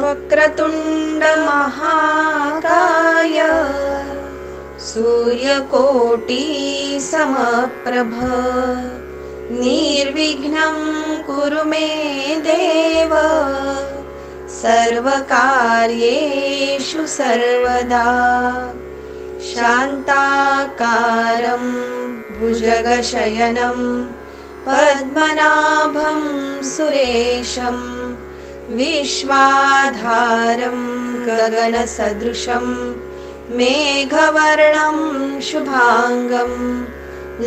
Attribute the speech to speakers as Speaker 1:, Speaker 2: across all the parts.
Speaker 1: वक्रतुण्ड महाकाय सूर्यकोटि समप्रभ निर्विघ्नं कुरु मे देव सर्वकार्येषु सर्वदा शान्ताकारं भुजगशयनं पद्मनाभं सुरेशं विश्वाधारं गगनसदृशं मेघवर्णं शुभांगं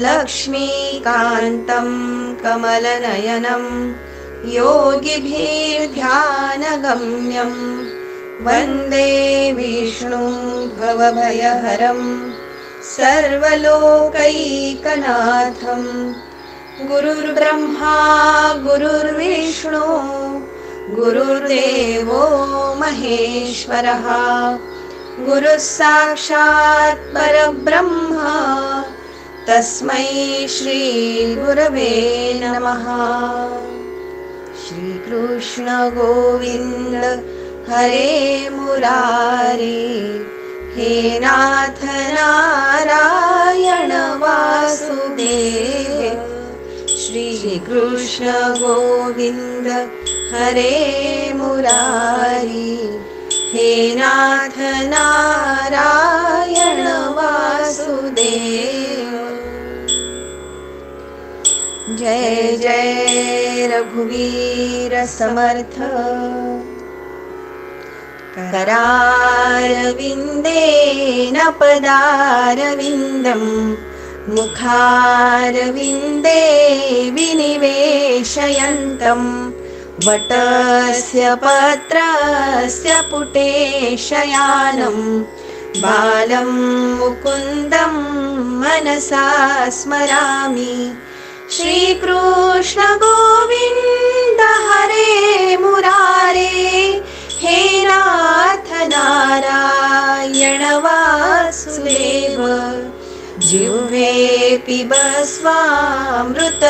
Speaker 1: लक्ष्मीकान्तं कमलनयनं योगिभिर्ध्यानगम्यं वन्दे विष्णुं भवभयहरं सर्वलोकैकनाथं गुरुर्ब्रह्मा गुरुर्विष्णु गुरुर्देवो महेश्वरः गुरुः साक्षात् परब्रह्म तस्मै श्री गुरवे नमः। श्रीकृष्ण गोविन्द हरे मुरारे हे नाथ नारायण वासुदेव। श्रीकृष्ण गोविन्द हरे मुरारी हे नाथ नारायण वासुदेव। जय जय रघुवीर समर्थ करारविन्देन पदारविन्दं मुखारविन्दे विनिवेशयन्तं वटस्य पत्रस्य पुटे शयानं बालं मुकुन्दं मनसा स्मरामि। श्रीकृष्ण गोविन्द हरे मुरारे हे नाथ नारायण वासुदेव। जिह्वे पिब स्वामृतमेतदेव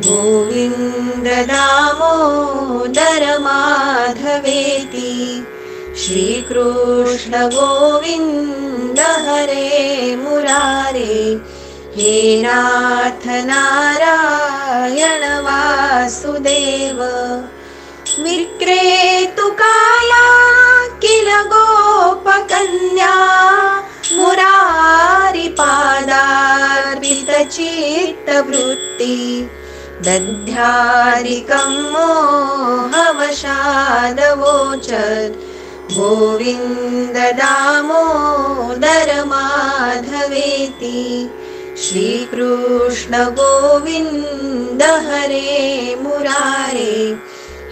Speaker 1: गोविन्द दामोदर माधवेति। श्रीकृष्ण गोविन्द हरे मुरारे हे नाथ नारायण वासुदेव। विक्रेतुकाया किल गोपकन्या मुरारिपादार्पितचित्तवृत्ति दध्यारिकं मोहवशादवोचत् गोविन्द दामोदर माधवेति। श्रीकृष्ण गोविन्द हरे मुरारे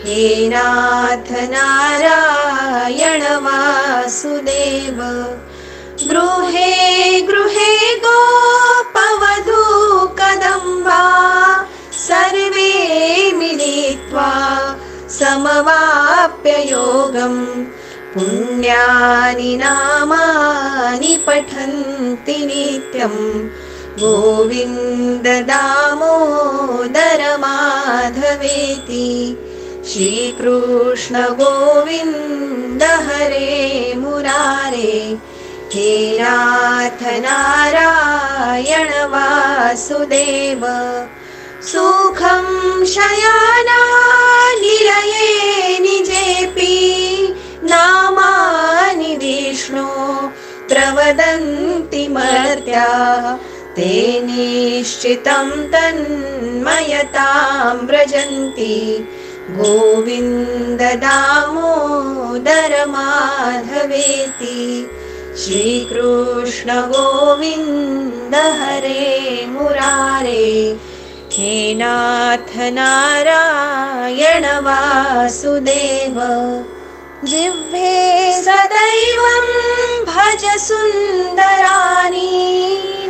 Speaker 1: हे नाथ नारायण वासुदेव। गृहे गृहे गोपवधू कदम्बा सर्वे मिलित्वा समवाप्य योगं पुण्यानि नामानि पठन्ति नित्यं गोविन्द दामोदर माधवेति। श्रीकृष्ण गोविन्द हरे मुरारे हे नाथ नारायण वासुदेव। सुखं शयना निलये निजेऽपि नामानि विष्णु प्रवदन्ति मर्त्याः ते निश्चितं तन्मयतां व्रजन्ति गोविन्द दामोदर माधवेति। श्रीकृष्ण गोविन्द हरे मुरारे हे नाथ नारायण वासुदेव। जिह्वे सदैवं भज सुन्दराणि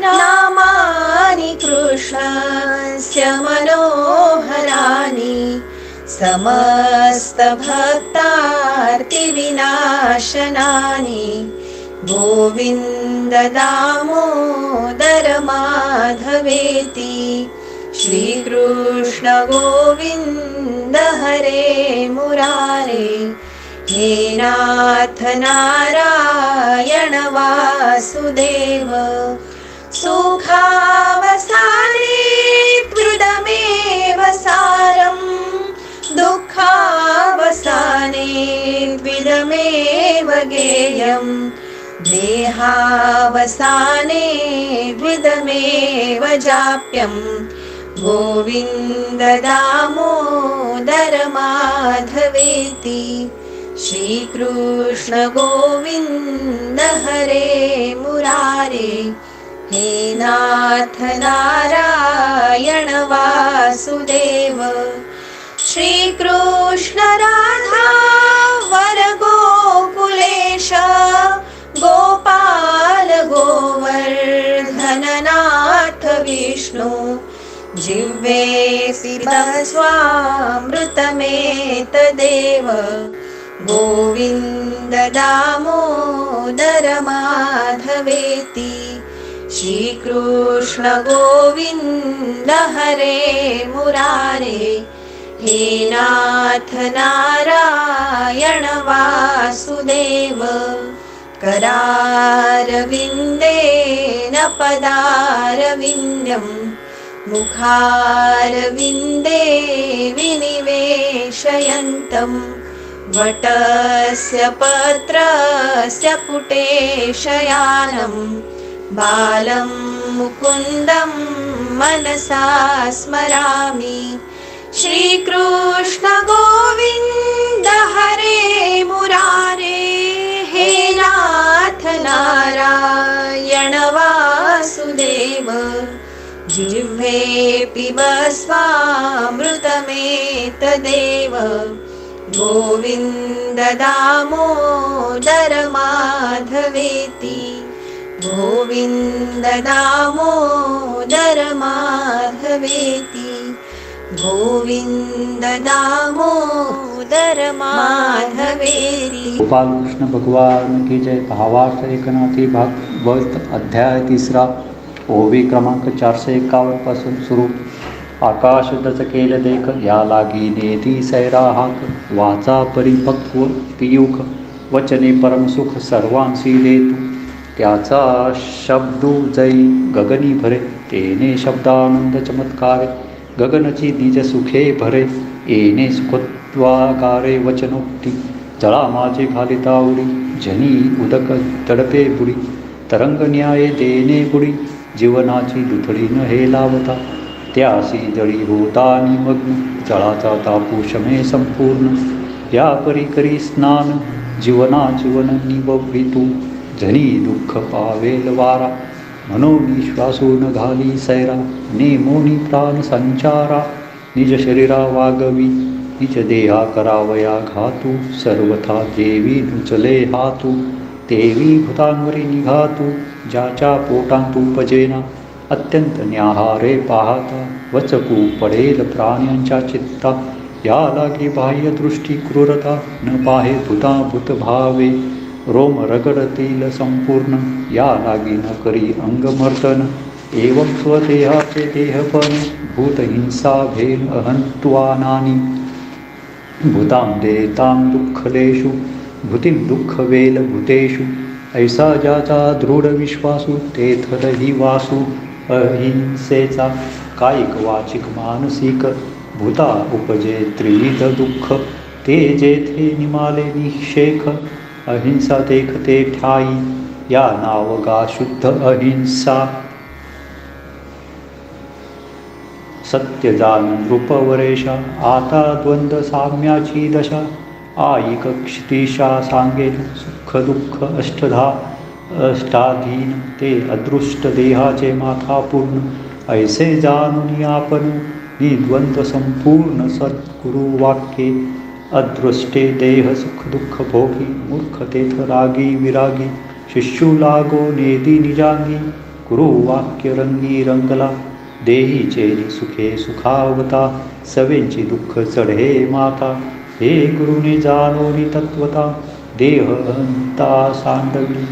Speaker 1: नामानि कृष्णस्य मनोहराणि समस्तभक्तार्तिविनाशनानि गोविन्द दामोदर माधवेति। श्रीकृष्ण गोविन्द हरे मुरारे, हे नाथ नारायण वासुदेव, सुखावसाने त्विदमेव सारम्, दुःखावसाने द्विदमेव गेयम्, देहावसाने द्विदमेव जाप्यम्, गोविन्द दामोदर माधवेति, श्रीकृष्ण गोविन्द हरे मुरारे, हे नाथ नारायण वासुदेव, श्रीकृष्ण राधा वर गोकुलेश, गोपाल गोवर्धननाथ विष्णु, जिह्वे स्वामृतमेतदेव, गोविन्द दामोदर माधवेति, श्रीकृष्ण गोविन्द हरे मुरारे, हे नाथ नारायण वासुदेव, करारविन्देन पदारविन्दम्, मुखारविन्दे विनिवेशयन्तम्, वटस्य पत्रस्य पुटे शयानम्, बालं मुकुन्दं मनसा स्मरामि, श्रीकृष्ण गोविन्द हरे मुरारे, हे नाथ नारायण वासुदेव, जिह्वे पिब स्वामृतमेतदेव, गोविन्द दामोदर माधवेति, गोविन्द दामोदर माधवेति, गोविन्द दामोदर माधवेति।
Speaker 2: गोपाल कृष्ण भगवान की जय। भावार्थ एकनाथी भागवत अध्याय 3 ओवी क्रमांक 451 पासून सुरू। आकाश दचकेल देख, या लागी नेती सैरा हाक, वाचा परिपक्व पियुख, वचने परमसुख सर्वांसी देतू, त्याचा शब्दू जई गगनी भरे, तेने शब्दानंद चमत्कारे, गगनची निज सुखे भरे, येणे सुखत्वागारे वचनोक्ती, जळा माझे घालिता उडी, जनी उदक तडपे बुडी, तरंग न्याये देणे बुडी, जीवनाची दुथडी न हे लावता, त्यासी जळी होता निमग्न, जळाचा तापू शमे संपूर्ण, या परी करी स्नान, जीवना जीवन निववितू, जनी दुःख पावेल वारा, मनोनी श्वासून घाली सैरा, नेमोनी प्राण संचारा, निज शरीरा वागवी, निज देहा करावया घातू, सर्वथा देवी नुचले हातू, देवी भूतांवरी निघातू, ज्याच्या पोटांतू पजेना, अत्यंत न्याहारे पाहता, वचकू पडेल प्राण्यांच्या चित्ता, या लागी बाह्य दृष्टी क्रूरता, न पाहे भूताभूत भावे, रोम रगडतील संपूर्ण, या लागी न करी अंगमर्दन, एवं स्वदेहाचे देहपण, भूतहिंसा भेन अहंत्वानानी, भूतां देतां दुःखलेषु, भूतिं दुःखवेल भूतेषु, ऐसा ज्याचा दृढ विश्वासू, तेथलही वासू, अहिंसेचा कायिक वाचिक मानसिक, भूता उपजे त्रिविध दुःख, ते जेथे निमाले निषेख, अहिंसा देखते ठाई, या नावगा शुद्ध अहिंसा, सत्य जान नृपवरेशा, आता द्वंद्व साम्याची दशा, आयिक क्षितिशा सांगेन, सुख दुःख अष्टाधीन, ते अदृष्ट देहाचे माथा पूर्ण, ऐसे जाणून आपण निद्वंद्व संपूर्ण, सद्गुरु वाक्ये, अदृष्टे देह सुख दुःख भोगी, मूर्ख तेथ रागी विरागी, शिष्यू लागो नेदी निजांगी, गुरु वाक्य रंगी रंगला, देही चेरी सुखे सुखावता, सवेंची दुःख चढे माता, हे गुरुने जाणोनी तत्वता, देह अंता सांडवी,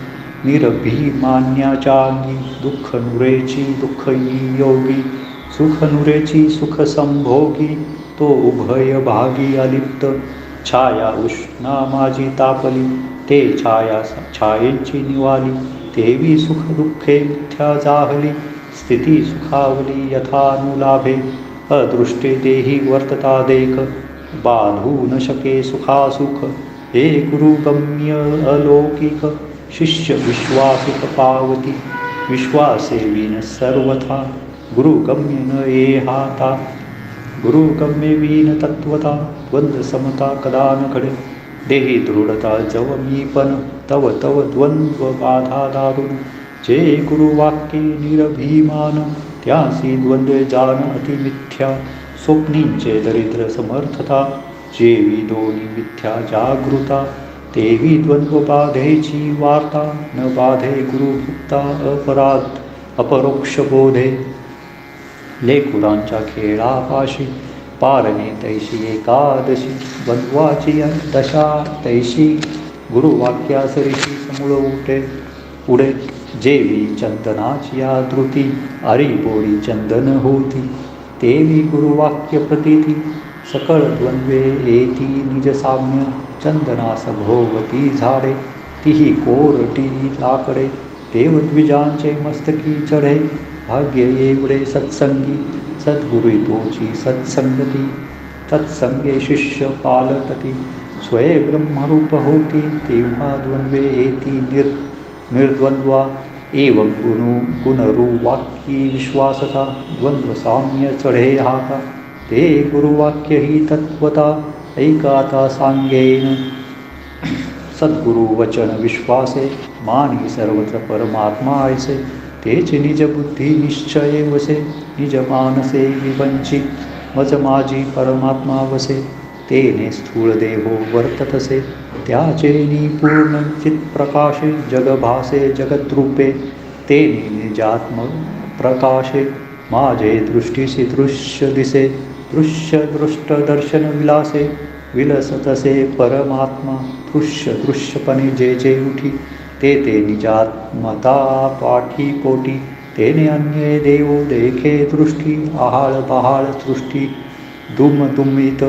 Speaker 2: निरभिमान्याच्या अंगी, दुःख नुरेची दुःख योगी, सुख नुरेची सुख संभोगी तो उभय भागी अलिप्त छाया उष्णा माझी तापली ते छायेची निवाली तेवी सुख दुःखे मिथ्या जाहली स्थिती सुखावली यथानुलाभे अदृष्टे देही वर्तता देख बाधू न शके सुखासुख हे गुरुगम्य अलौकिक शिष्य विश्वासिक पावती विश्वासे विन सर्वथा गुरुगम्य न एहाता गुरुगम्य विन तत्वता द्वंद्व समता कदा न घडे देही दृढता जव मी पण तव तव द्वंद्व बाधा दारुण जे गुरुवाक्ये निरभिमान त्यासी द्वंद्व जान अतिमिथ्या स्वप्नींचे दरिद्र समर्थता जेवी दोन्ही मिथ्या जागृता तेवी द्वंद्व बाधेची वार्ता न बाधे गुरुभुक्ता अपराध अपरोक्ष बोधे लेकुरांच्या खेळापाशी पारणे तैशी एकादशी द्वंद्वाची दशा तैशी गुरुवाक्यासरीशी समूळ उडे जेवी चंदनाची आदृती बोडी चंदन होती तेवी गुरुवाक्य प्रतीती सकळ द्वंद्वे येती निज साम्य चंदनास भोवती झाडे तिही कोरटी लाकडे देवद्विजांचे मस्तकी चढे भाग्य एवढे सत्संगी सद्गुरु तोची सत्संगती तत्संगे शिष्य पालटती स्वये ब्रह्मरूप होती तेव्हा द्वंद्वे येती निर्द्वंद्वा एवं गुणरुवाक्यी विश्वासता द्वंद्व साम्य चढे हाता ते गुरुवाक्य ही तत्वता ऐकाता सांगेन सद्गुरु वचन विश्वासे मानी सर्वत्र परमात्मा ऐसे तेच निज बुद्धी निश्चये वसे निज मानसे विवंची मज माझी परमात्मा वसे तेने स्थूळ देहो वर्ततसे त्याचे पूर्ण चित प्रकाशे जगभासे जगद्रूपे तेने निजात्म प्रकाशे माझे दृष्टीसी दृश्य दिसे दृश्य दृष्ट दर्शन विलासे विलसतसे परमात्मा दृश्यपणे जे जे उठी ते निजात्मता पाठी पोटी तेने अन्ये देवो देखे दृष्टी आहाळ पहाळ सृष्टी दुमित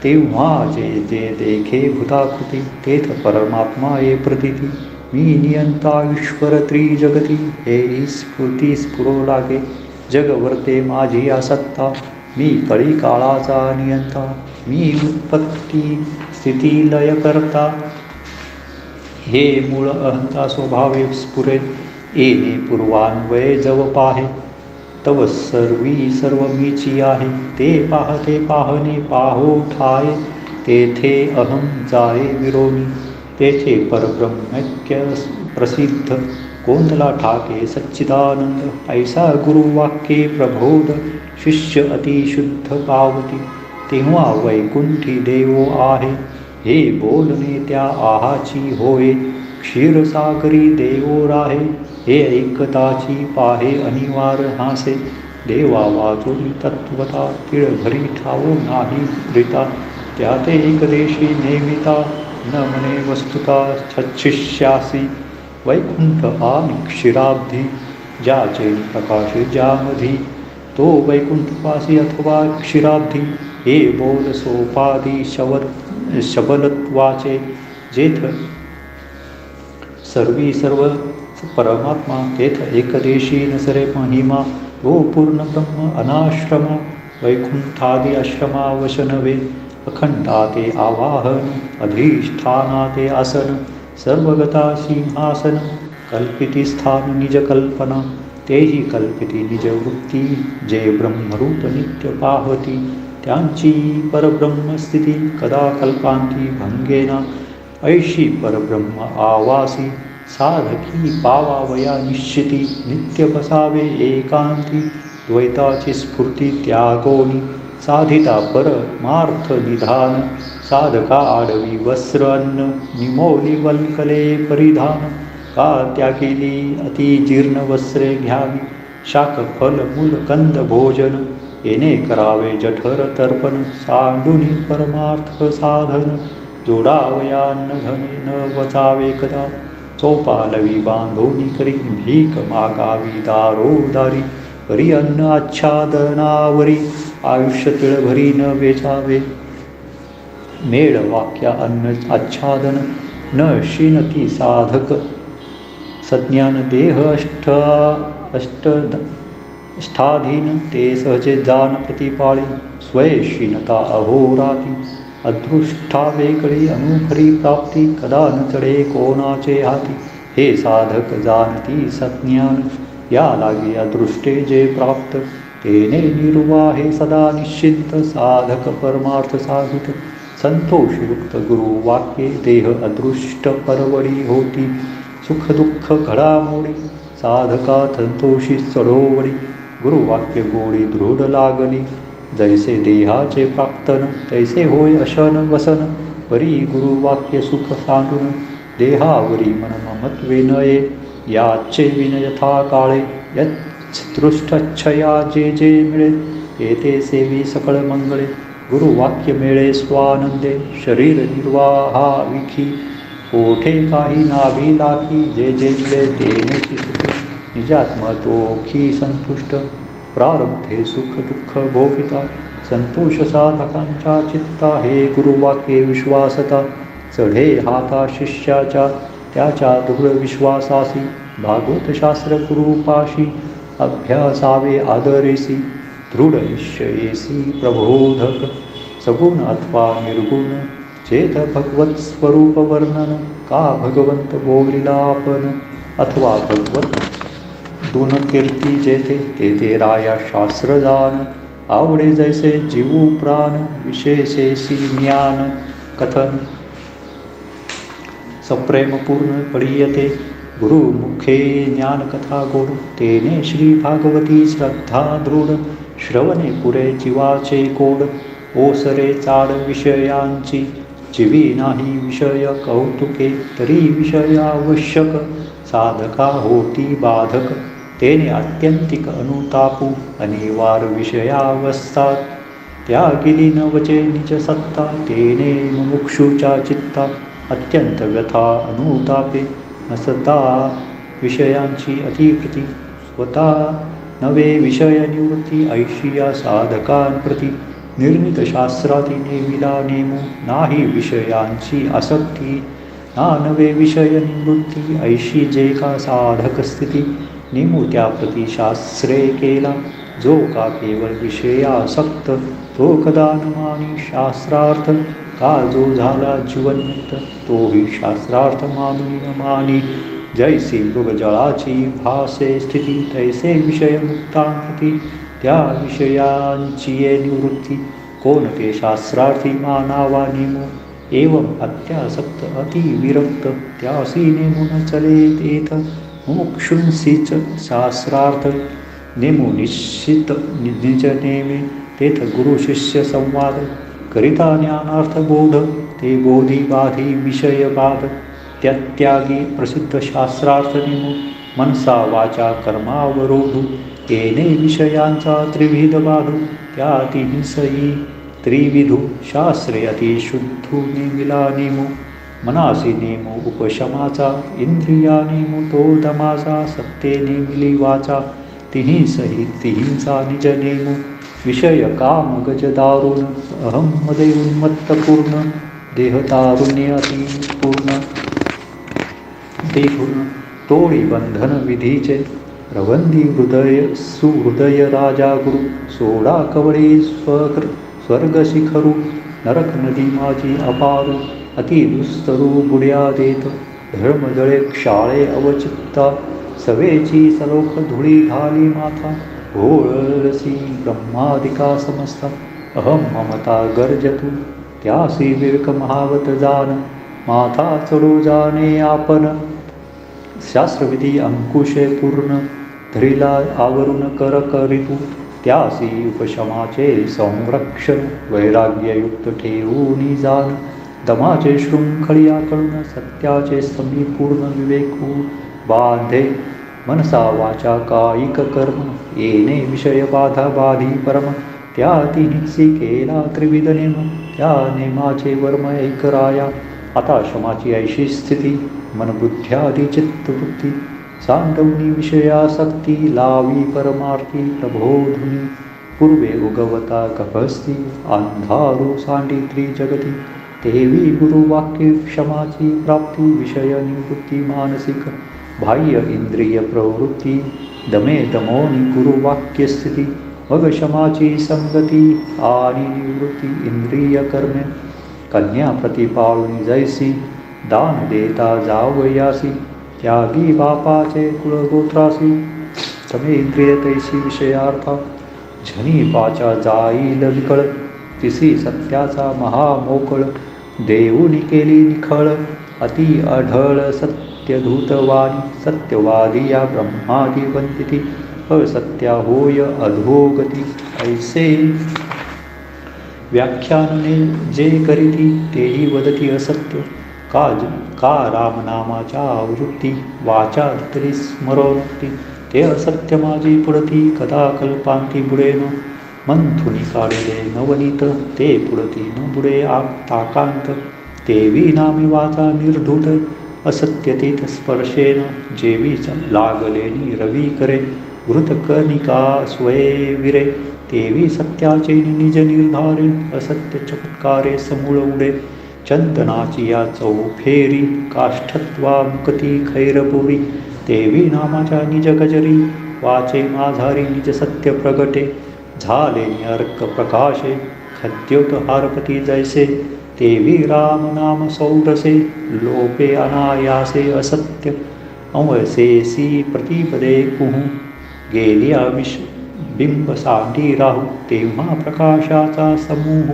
Speaker 2: तेव्हा जे जे देखे भूताकृती तेथ परमात्मा ये प्रतीती मी नियंता ईश्वर त्रिजगती हे स्फूर्ती स्फुरो लागे जगवर्ते माझी आसत्ता मी कळी काळाचा नियंता मी उत्पत्ती स्थिती लय करता हे मूळ अहंता स्वभावे स्फुरे येणे पूर्वान्वये जव पाहे तव सर्व मीची आहे ते पाहते पाहणे पाहो ठाये तेथे अहं जाये विरोनी तेथे परब्रह्मैक्य प्रसिद्ध कोंदला ठाके सच्चिदानंद ऐसा गुरुवाक्ये प्रबोध शिष्य अतिशुद्ध पावती तेव्हा वैकुंठी देवो आहे हे बोलणे त्या आहाची होय क्षीरसागरी देवो राहे हे ऐकताची पाहे अनिवार हासे देवा वाचून तत्वता तिळ घरी ठावो नाही रिता त्याते एकदेशी नेमिता न मने वस्तुता छच्छिष्यासी वैकुंठ आणि क्षीराब्धी ज्याचे प्रकाश ज्यामधी तो वैकुंठवासी अथवा क्षीराब्धी हे बोल सोपादी शबलत्वाचे जेथ सर्व परमात्मा तेथ एकदेशी नसरे महिमा तो पूर्ण ब्रह्म अनाश्रमा वैकुंठादी आश्रमा वशनवे अखंडाते आवाहन अधिष्ठानाते आसन सर्वगता सिंहासन कल्पिती स्थान निज कल्पना तेही कल्पिती निज वृत्ती जे ब्रह्मरूप नित्य पाहती त्यांची परब्रह्मस्थिती कदा कल्पांती भंगेना ऐशी परब्रह्म आवासी साधकी पावावया निश्चिती नित्य बसावे एकांती द्वैताची स्फूर्ती त्यागोनी साधिता परमार्थ निधान साधका आडवी वस्त्र अन्न निमोली वल्कले परिधान का त्यागिली अतिजीर्ण वस्त्रे घ्यावी शाक फल मूल कंद भोजन येणे करावे जठर तर्पण सांडुनी परमार्थ साधन जोडावयान्न धने न वचावे कदा चौपालवी बांधोनी करी भीक मागावी दारोदारी परी अन्न आच्छादनावरी आयुष्य तिळभरी न वेचावे. मेळ वाक्या अन्न आच्छादन न शिनती साधक. सज्ञान देह अष्टाधीन ते सहजे जान प्रतिपाळी. स्वय शिनता अहोराती अदृष्टा वेगळी अनुफरी प्राप्ती. कदा न चढे कोणाचे हाती. हे साधक जाणती सज्ञान या लागी अदृष्टे जे प्राप्त. तेने निर्वाहे सदा निश्चिंत साधक परमार्थ साधित. संतोषयुक्त गुरु वाक्ये देह अदृष्ट परवडी होती. सुख दुःख घडामोडी साधका संतोषी चढोवडी. गुरुवाक्य गोडी दृढ लागली जैसे देहाचे प्राप्तन. तैसे होय अशन वसन परी गुरुवाक्य सुख सांडून. देहावरी मन ममत्वे नये याचे विनयथा काळे. यत्दृष्टच्छया जे जे मिळे येते सेवी सकळ मंगळे. गुरुवाक्य मिळे स्वानंदे शरीर निर्वाहा विखी. कोठे काही नाभी लाखी जे जे मिळे तेनेची सुख. निजात्म तोखी संतुष्ट प्रारब्धे सुख दुःख भोगिता. संतोष साधकांच्या चित्ता हे गुरुवाक्ये विश्वासता. चढे हाता शिष्याच्या त्याच्या दृढ विश्वासासी. भागवत शास्त्र गुरुपाशी अभ्यासावे आदरेसी. दृढ निश्चयेसी प्रबोधक सगुण अथवा निर्गुण. चेत भगवत स्वरूप वर्णन का भगवंत बोलिला आपण. अथवा भगवत गुण कीर्ती जेथे तेथे राया शास्त्र जान. आवडे जैसे जीवू प्राण विशेषेसी ज्ञान कथन. सप्रेमपूर्ण पडीयते गुरुमुखे ज्ञानकथा गोड. तेने श्री भागवती श्रद्धा दृढ श्रवणे पुरे जीवाचे कोड. ओसरे चाड विषयांची जीवी नाही विषय कौतुके. तरी विषय आवश्यक साधका होती बाधक. तेने अत्यंतिक अनुतापू अनिवार विषयावस्थात. त्या गेली न वचे निज सत्ता तेने मुमुक्षूच्या चित्ता. अत्यंत व्यथा अनुतापे नसता विषयांची अतिप्रती. स्वतः नवे विषय निवृत्ती ऐशिया साधकांप्रती. निर्मित शास्त्राती नेमिला नेमू नाही विषयांची आसक्ती. ना नवे विषय निवृत्ती ऐशी जे का साधक स्थिती. नेमू त्याप्रती शास्त्रे केला जो का केवळ विषयासक्त. तो कदा न मानी शास्त्रार्थ का जो झाला जीवन्मुक्त. तोही शास्त्रार्थ मानून न मानी. जैसी मृगजळाची भासे स्थिती तैसे विषयमुक्तांप्रती. त्या विषयांची ये निवृत्ती कोणते शास्त्रार्थी मानावा नेमू. एवं अत्यासक्त अतिविरक्त त्यासी नेमून चले तेथ. मुमुक्षुंसीच शास्त्रार्थ नेमू निश्चित निज नेमे. तेथ गुरु शिष्य संवाद करिता ज्ञानार्थ बोध. ते बोधी बाधी विषय बाध. त्यात्यागी प्रसिद्ध शास्त्रार्थ नेमू. मनसा वाचा कर्मावरोधू. येणे विषयांचा त्रिविध बाधू. त्या तिहिंसई त्रिविधू शास्त्रे अतिशुद्धू नेमिला नेमू. मनासी नेमू उपशमाचा इंद्रिया नेमू तो दमाचा. सत्ते नेमिली वाचा तिहिंसही तिहिंसा निज नेमू. विषय काम गज दारुण अहम मध्ये उन्मत्त पूर्ण. देह तारुण्य अति पूर्ण देहून तोडी बंधन विधीचे. रवंदी हृदय सुहृदय राजा गुरु. सोडा कवळी स्वर्ग शिखरू. नरक नदी माझी अपारू. अति दुस्तरू बुड्या देत. धर्मजळे क्षाळे अवचित्ता. सवेची सलोख धुळी घाली माथा. घोळसी ब्रह्मादिका समस्ता. अहम ममता गर्जतू त्यासी विवेक महावत जान. माथा चढू जाणे आपण शास्त्रविधी अंकुशे पूर्ण. धरिला आवरून कर करितू त्यासी उपशमाचे संरक्षण. वैराग्ययुक्त ठेवूनी जाण. दमाचे शृंखळी आकळून सत्याचे समीपूर्ण विवेकू बांधे. मनसा वाचा कायिक कर्म येणे विषय बाधा बाधी परम. त्या तिहिंसी केला त्रिविध नेम. त्या नेमाचे वर्म ऐक राया. आता शमाची ऐशी स्थिती मनबुद्ध्यादी चित्तवृत्ती. सांडवनी विषयासक्ती लावी परमार्थी प्रबोधुनी पूर्वे उगवता कपस्ती अंधारू सांडित्री जगती तेवी गुरुवाक्य क्षमाची प्राप्ती विषय निवृत्ती मानसिक बाह्य इंद्रिय प्रवृत्ती दमे दमोनी गुरुवाक्य स्थिती मग क्षमाची संगती आणि निवृत्ती इंद्रिय कर्मे कन्या प्रतिपाळून जैसी दान देता जावयासी त्यागी बापाचे कुळगोत्रासी तमे इंद्रिय तैसी विषयार्था झनी पाचा जाईल विकळ तिसी सत्याचा महामोकळ देऊनी केली निखळ अति अढळ सत्यधूतवाणी सत्यवादी या ब्रह्मादी वंदिती असत्या होय अधोगती ऐसे व्याख्यानने जे करीती तेही वदती असत्य का रामनामाच्या आवृत्ती वाचा तरी स्मरोक्ती ते असत्य माझी पुढती कदा कल्पांती बुडेन मंथुनी काढले नवनीत ते पुढती न बुडे ताकांत तेवी नामे वाचा निर्धूत असत्यतीत स्पर्शेन जेवी लागलेली रवी करे वृतकनिका स्वये विरे तेवी सत्याचे निज निर्धारे असत्य चमत्कारे समूळ उडे चंदनाची या चौफेरी काष्ठत्वा मुक्ती खैरपुरी तेवी नामाच्या निज गजरी वाचे माझारी निज सत्य प्रगटे झाले अर्क प्रकाशे खद्योत हारपती जैसे तेवी राम नाम सौरसे लोपे अनायासे असत्य अवसेसी प्रतिपदे कुहू गेलिया बिंब सांडी राहू तेव्हा प्रकाशाचा समूह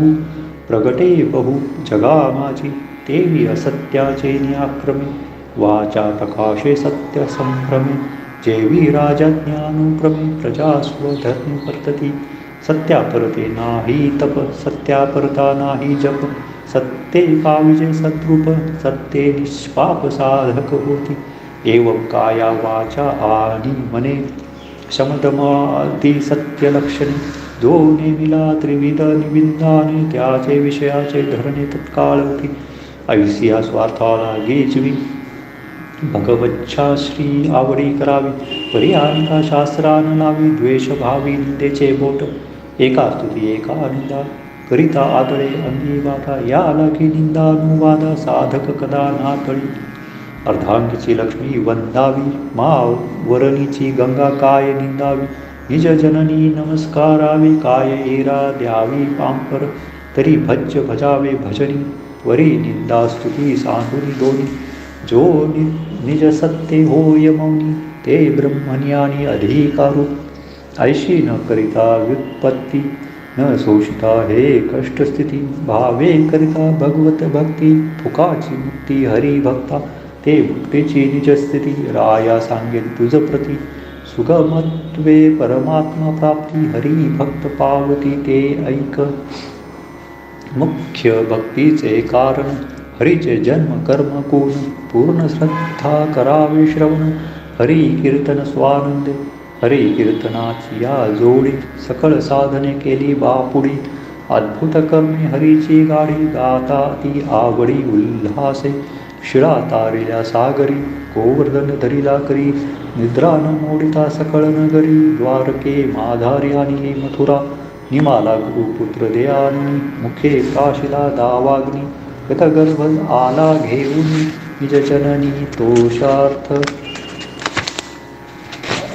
Speaker 2: प्रगटे बहु जगा माझी तेवी असत्याचे नियाक्रमे वाचा प्रकाशे सत्य संभ्रमे जेवी राजा ज्ञानुक्रमे प्रजा स्वधर्म वर्तती सत्यापरते नाही तप सत्यापरता नाही जप सत्ते पाविजे सद्रूप सत्ते निष्पाप साधक होती एवं काया वाचा आणि मने शमदमाती सत्य लक्षणे जो नेमिला त्रिविध निविंदाने त्याचे विषयाचे धरणे तत्काळ होती ऐसिया स्वार्थाला गेजवी भगवच्छा श्री आवडी करावी परिहारिका शास्त्रान लावी द्वेष भावी निंदेचे बोट एका स्तुती एका निंदा करिता आदळे अंगीवादा या लागी निंदानुवादा साधक कदा नातळी अर्धांगीची लक्ष्मी वंदावी वरणीची गंगा काय निंदावी निज जननी नमस्कारावी काय एरा द्यावी पांपर तरी भज्य भजावे भजनी वरी निंदा स्तुती सांडुनी दोनी जो निज सत्य होय मौनी ते ब्रह्मज्ञानी अधिकारू ऐशी न करिता व्युत्पत्ती न शोषिता हे कष्टस्थिती भावे करिता भगवत भक्ती फुकाची मुक्ती हरी भक्ता ते मुक्तीची निजस्थिती राया सांगेन तुझ प्रती सुगमत्वे परमात्मा प्राप्ती हरी भक्त पावती ते ऐक मुख्य भक्तीचे कारण हरीचे जन्म कर्म कोण पूर्ण श्रद्धा करावे श्रवण हरी कीर्तन स्वानंदे हरी कीर्तनाची या जोडी सकळ साधने केली बापुडी अद्भुत कर्मे हरीची गाडी गाता ती आवडी उल्हासे शिळा तारिल्या सागरी गोवर्धन धरिला करी निद्रा न मोडिता सकळ नगरी द्वारके माधारी आणि मथुरा निमाला गुरुपुत्र दयानी मुखे काशिला दावाग्नी गतगर्भ आला घेऊन निज जननी तोषार्थ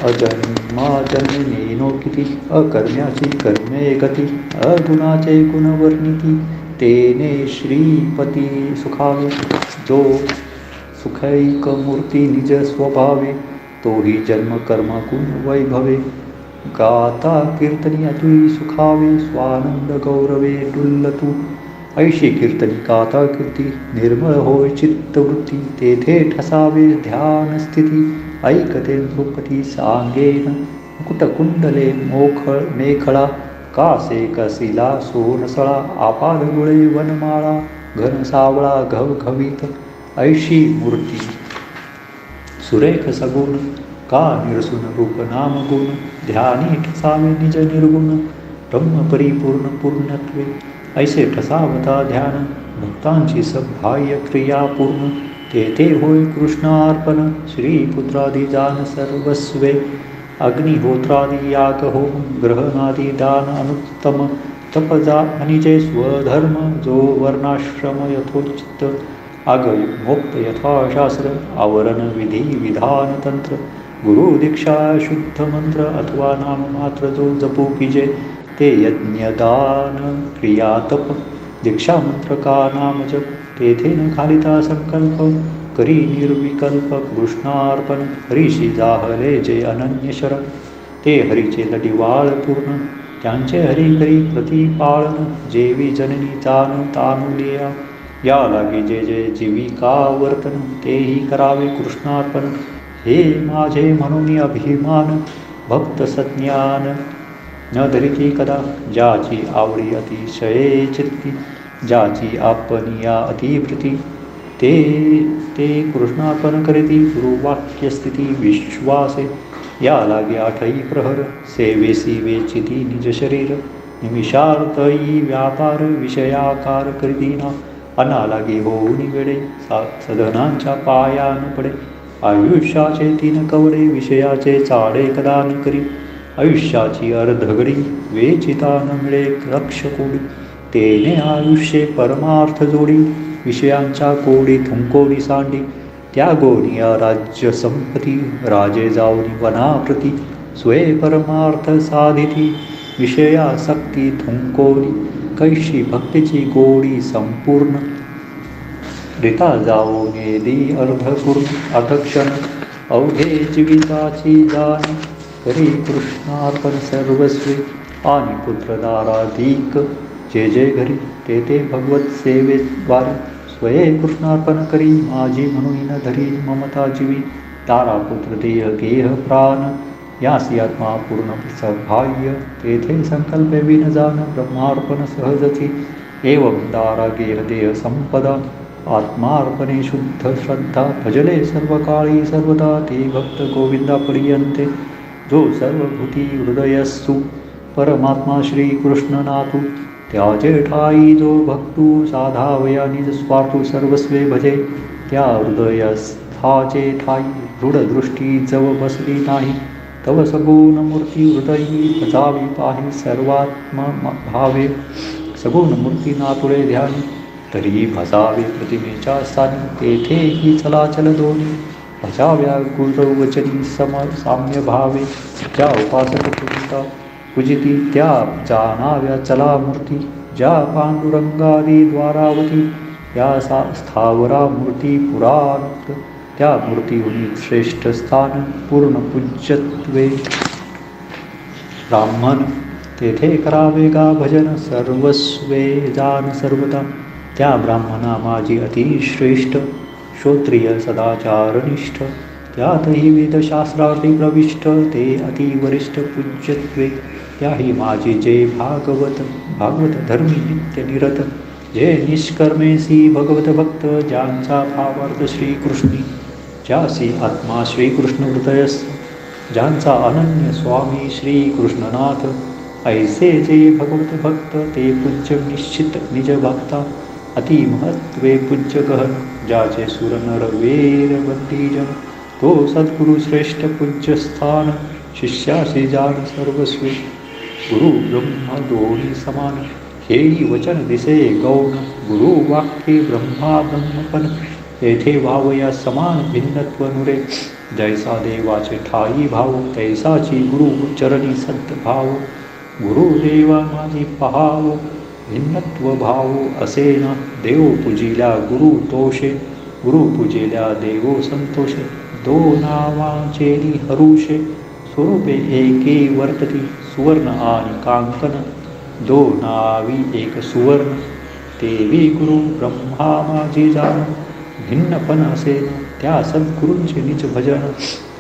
Speaker 2: अजन्मा जन्मेनो किती अकर्म्याची कर्मे गती अगुणाचे गुणवर्णिती तेने श्रीपती सुखावे जो सुखैक मूर्ती निज स्वभावे तोही जन्म कर्म गुण वैभवे गाता कीर्तनी अतुई सुखावे स्वानंद गौरवे डुल्लतू ऐशी कीर्तनी गाता कीर्ती निर्मळ होय चित्तवृत्ती तेथे ठसावे ध्यान स्थिती ऐकते नृपती सांगेन मुकुटकुंडले मेखळा कासे कसिला सोनसळा आपाद गुळे वनमाळा घन सावळा घवघवीत ऐशी मूर्ती सुरेख सगुण का निरसुन रूप नाम गुण ध्यानी ठसावे निज निर्गुण ब्रह्म परिपूर्ण पूर्णत्वे ऐसे ठसावता ध्यान भक्तांची सबाह्य क्रिया पूर्ण तेथे होय कृष्णार्पण श्रीपुत्रादी जान सर्वस्वे अग्निहोत्रादी याग होम ग्रहणादी दान अनुत्तम तपजा अनिजे स्वधर्म जो वर्णाश्रम यथोचित आगमोक्त यथाशास्त्र आवरण विधी विधान तंत्र गुरु दीक्षा शुद्ध मंत्र अथवा नाम मात्र जो जपू कीजे ते यज्ञदान क्रिया तप दीक्षा मंत्र का नाम जप तेथे न खालिता संकल्प करी निर्विकल्प कृष्णार्पण हरीशी जाहले जे अनन्य शरण ते हरीचे लडिवाळ पूर्ण त्यांचे हरी करी प्रतिपाळन जेवी जननी जान तानुलिया या लागे जे जे जीविका वर्तन तेही करावे कृष्णार्पण हे माझे म्हणून अभिमान भक्त सज्ञान न धरिती कदा ज्याची आवडी अतिशये चित्ती ज्याची आपनिया अतिवृत्ती ते ते कृष्णार्पण करीती गुरुवाक्यस्थिती विश्वासे या लागे आठही प्रहर सेवेसी वेचिती निज शरीर निमिषार्थई व्यापार विषयाकार करीतीना अना लागे होऊन वेडे सधनांच्या पाया न पडे आयुष्याचे तीन कवडे विषयाचे चाडे कदा न करी आयुष्याची अर्धघडी वेचिता न मिळे लक्ष कोडी तेने आयुष्ये परमार्थ जोडी विषयांच्या कोडी थुंकोडी सांडी त्या गोनिया राज्य संपती राजे जाऊनी वनाप्रती स्वये परमार्थ साधिती विषयासक्ती थुंकोडी कैशी भक्तीची गोडी संपूर्ण रिता जाऊन येदी अर्धपूर्ण अधक्षण अवघे जीविताची जाण करी कृष्णार्पण सर्वस्वी आणि पुत्रदाराधिक जे जे घरी ते ते भगवत सेवेद्वारे स्वये कृष्णार्पण करी माझी म्हणून धरी ममता जीवी तारा पुत्र देह गेह प्राण यासी आत्मा पूर्ण सहाय्य तेथे संकल्पे विन जाण ब्रह्मार्पण सहजती एवं दारा गेह देह संपदा आत्मार्पणे शुद्ध श्रद्धा भजले सर्व काळी सर्वदा ते भक्त गोविंदा पर्यंते जो सर्वभूती हृदयस्सु परमात्मा श्रीकृष्ण नातू त्याचे ठाई जो भक्तू साधावया निज स्वार्थू सर्वस्वे भजे त्या हृदयस्थाचे ठाई दृढदृष्टी जव बसली नाही तव सगुण मूर्ती हृदयी भजावी पाही सर्वात्म भावे सगुण मूर्ती नातुळे ध्यानी तरी भजावे प्रतिमेच्या स्थानी तेथेही चलाचल दोन्ही भजाव्या गुरुवचनी साम्य भावे ज्या उपासक पूजिती त्या जाणाव्या चला मूर्ती ज्या पांडुरंगादी द्वारावती या स्थावरा मूर्ती पुराणत त्या मूर्तीहुनी श्रेष्ठ स्थान पूर्ण पूज्यत्वे ब्राह्मण तेथे करावे गा भजन सर्वस्वे जान सर्वदा त्या ब्राह्मणा माझी अतिश्रेष्ठ श्रोत्रिय सदाचारनिष्ठ त्यातही वेदशास्त्रार्थी प्रविष्ट ते अतिवरिष्ठ पूज्यत्वे त्याही माझी जे भागवत धर्मी नित्य निरत जे निष्कर्मेसी भगवत भक्त ज्यांचा भावार्थ श्रीकृष्णी ज्यासी आत्मा श्रीकृष्ण हृदयस ज्यांचा अनन्य स्वामी श्रीकृष्णनाथ ऐसे जे भगवत भक्त ते पूज्य निश्चित निज भक्ता अतिमहत्वे पूज्य गहन ज्याचे सुर नर वीर बंदीजन तो सद्गुरु श्रेष्ठ पूज्य स्थान शिष्यासी जाण सर्वस्वी गुरु ब्रह्म दोन्ही समान हेही वचन दिसे गौण गुरु वाक्ये ब्रह्मा ब्रह्मपन तेथे भावया समान भिन्नत्व नुरे जैसा देवाचे ठाई भाव तैसाची गुरु चरणी सद्भाव गुरुदेवा माझी पहाव भिन्नत्व भाव असेना देव पूजिल्या गुरु तोषे गुरु पूजिल्या देवो संतोषे दो नावाचेरी हरुषे स्वरूपे एके वर्तती सुवर्ण आणि कांकन दो नावी एक सुवर्ण तेवी गुरु ब्रह्मा माझी जाण भिन्नपण असेन त्या सद्गुरूंचे निज भजन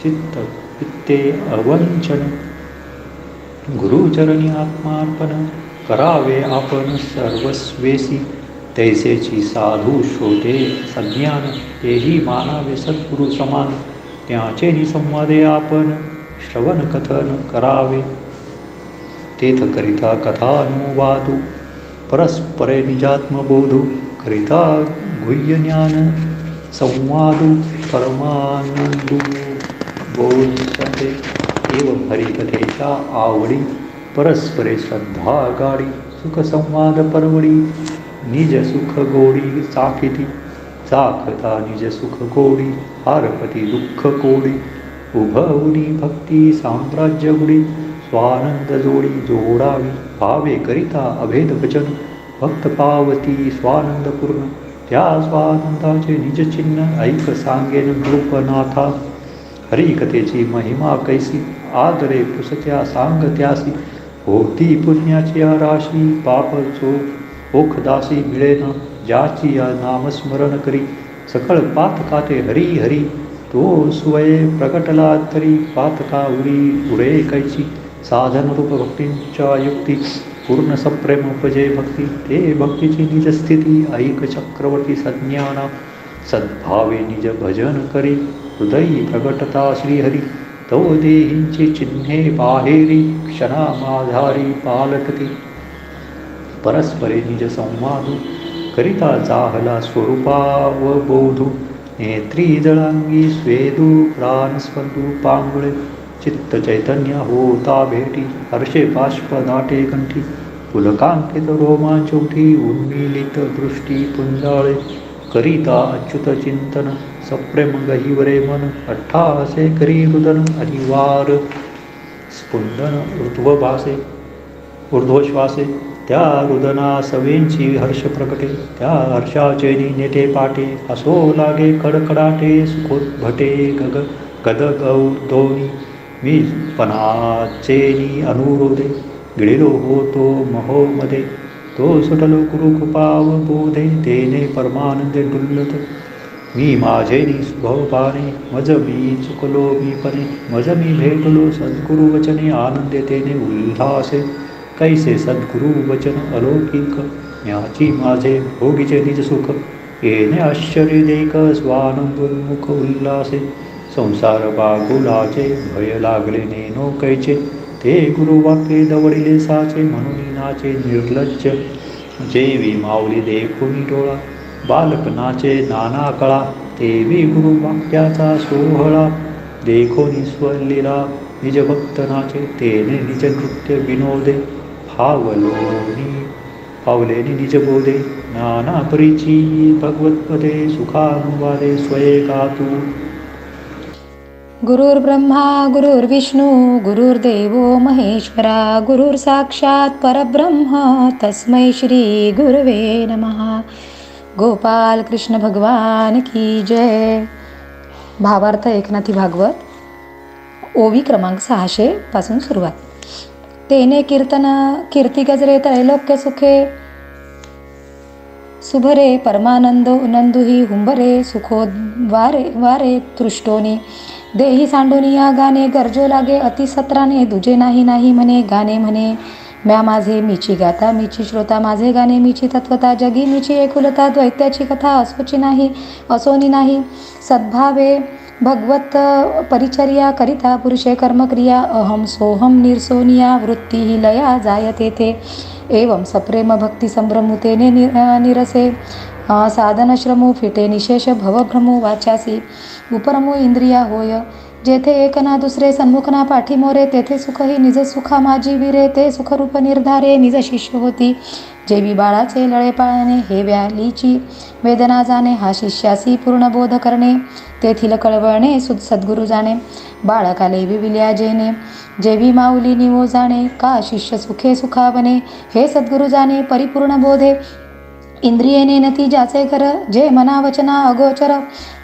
Speaker 2: चित्त पित्ते अवंचन गुरुचरणी आत्मार्पण करावे आपण सर्वस्वेसी तैसेची साधू शोधे सज्ञान तेही मानावे सद्गुरु समान त्याचे निसंवादे आपण श्रवण कथन करावे तेथ करिता कथानुवादू परस्परे निजात्मबोधू करिता गुह्य ज्ञान संवादो परमानंदू बोलते एव हरिकथेच्या आवडी परस्परे श्रद्धा गाडी सुख संवाद परवडी निज सुख गोडी चाकिती चाखता निज सुख गोडी हारपती दुःख कोडी उभवनी भक्ती साम्राज्य गुडी स्वानंद जोडी जोडावी भावे करिता अभेद वचन भक्त पावती स्वानंद पूर्ण त्या स्वानंदाचे निज चिन्ह ऐक सांगेन नृपनाथा हरिकथेची महिमा कैसी आदरे पुसत्या सांग त्यासी होती पुण्याची राशी पाप ओखदासी मिळेना ज्याची या नामस्मरण करी सकळ पातकाते हरी हरी तो स्वये प्रकटला तरी पातका उरे कैची साधन रूप भक्तींच्या युक्ती पूर्ण सप्रेम उपजे भक्ती ते भक्तीची निज स्थिती ऐक चक्रवर्ती संज्ञाना सद्भावे निज भजन करी हृदयी प्रगटता श्रीहरी तो देहींची चिन्हे बाहेरी क्षणामाधारी पालटती परस्परे निज संवादू करिता जाहला स्वरूपावबोधू नेत्री जळांगी स्वेदू प्राणस्पंदू पांगुळे चित्त चैतन्य होता भेटी हर्षे बाष्प दाटे कंठी पुलकांकित रोमांच उठी उन्मीलित दृष्टी पुंजाळे करिता अच्युत चिंतन सप्रेम गहिवरे मन अट्ठासे करी रुदन अनिवार स्पुंदन ऊर्ध्वश्वासे त्या रुदना सवेंची हर्ष प्रकटे त्या हर्षाचे नेटे पाटे असो लागे कडकडाटे सुखोद्भटे गदगौदोनी मी पणाचेनी अनुरोधे गिळलो होतो महोमध्ये तो सुटलो कुरुकृपाव बोधे तेने परमानंदे डुल्लत मी माझेनी स्वभावाने मज मी चुकलो मी पणे मज मी भेटलो सद्गुरु वचने आनंदे तेने उल्हासे कैसे सद्गुरु वचन अलौकिक याची माझे भोगीचे निज सुख येणे आश्चर्य देक स्वानंदोन्मुख उल्हासे संसार बागुलाचे भय लागले नेनो कैचे ते गुरुवाक्ये दवडिले साचे म्हणून नाचे निर्लज्ज जेवी माऊली देखुनी डोळा बालक नाचे नाना कळा तेवी गुरुवाक्याचा सोहळा देखोनी स्वलीला निज भक्त नाचे तेने निज नृत्य विनोदे पावलेनी निज बोधे नाना परीची भगवतपदे सुखानुवादे स्वये गातू
Speaker 3: गुरुर्ब्रह्मा गुरुर्विष्णू गुरुर्देवो महेश्वरा गुरुर साक्षात परब्रह्म तस्मै श्री गुरवे नमः. गोपाल कृष्ण भगवान की जय. भावार्थ एकनाथी भागवत ओवी क्रमांक 600 पासून सुरुवात. तेने कीर्ती गजरे त्रैलोक्य सुखे सुभरे परमानंद नंदुही हुंबरे सुखोद्वारे वारे तृष्टोनी देही सांडोनी या गाणे गरजो लागे अति सत्राने दुजे नाही नाही म्हणे गाणे म्हणे म्या माझे मीची गाता मीची श्रोता माझे गाणे मीची तत्वता जगी मीची एकुलता द्वैत्याची कथा असोची नाही असोनी नाही सद्भावे भगवत परिचर्या करिता पुरुषे कर्मक्रिया अहम सोहम निर्सोनिया वृत्ती ही लया जायते ते एवं सप्रेम भक्ती संभ्रमुतेने निरसे साधनश्रमो फिटे निशेष भवभ्रमो वाचासी उपरमो इंद्रिया होय जेथे एक ना दुसरे सन्मुख ना पाठीमोरे तेथे सुखही निज सुखा माझी विरे ते सुखरूप निर्धारे निज शिष्य होती जेवी बाळाचे लळे पाळणे हे व्यालीची वेदना जाणे हा शिष्यासी पूर्ण बोध करणे तेथील कळवळणे सद्गुरु जाणे बाळकाले विविल्या जेणे जेवी माऊली निवो जाणे का शिष्य सुखे सुखावणे हे सद्गुरु जाणे परिपूर्ण बोधे इंद्रियेने नती ज्याचे घर जे मना वचना अगोचर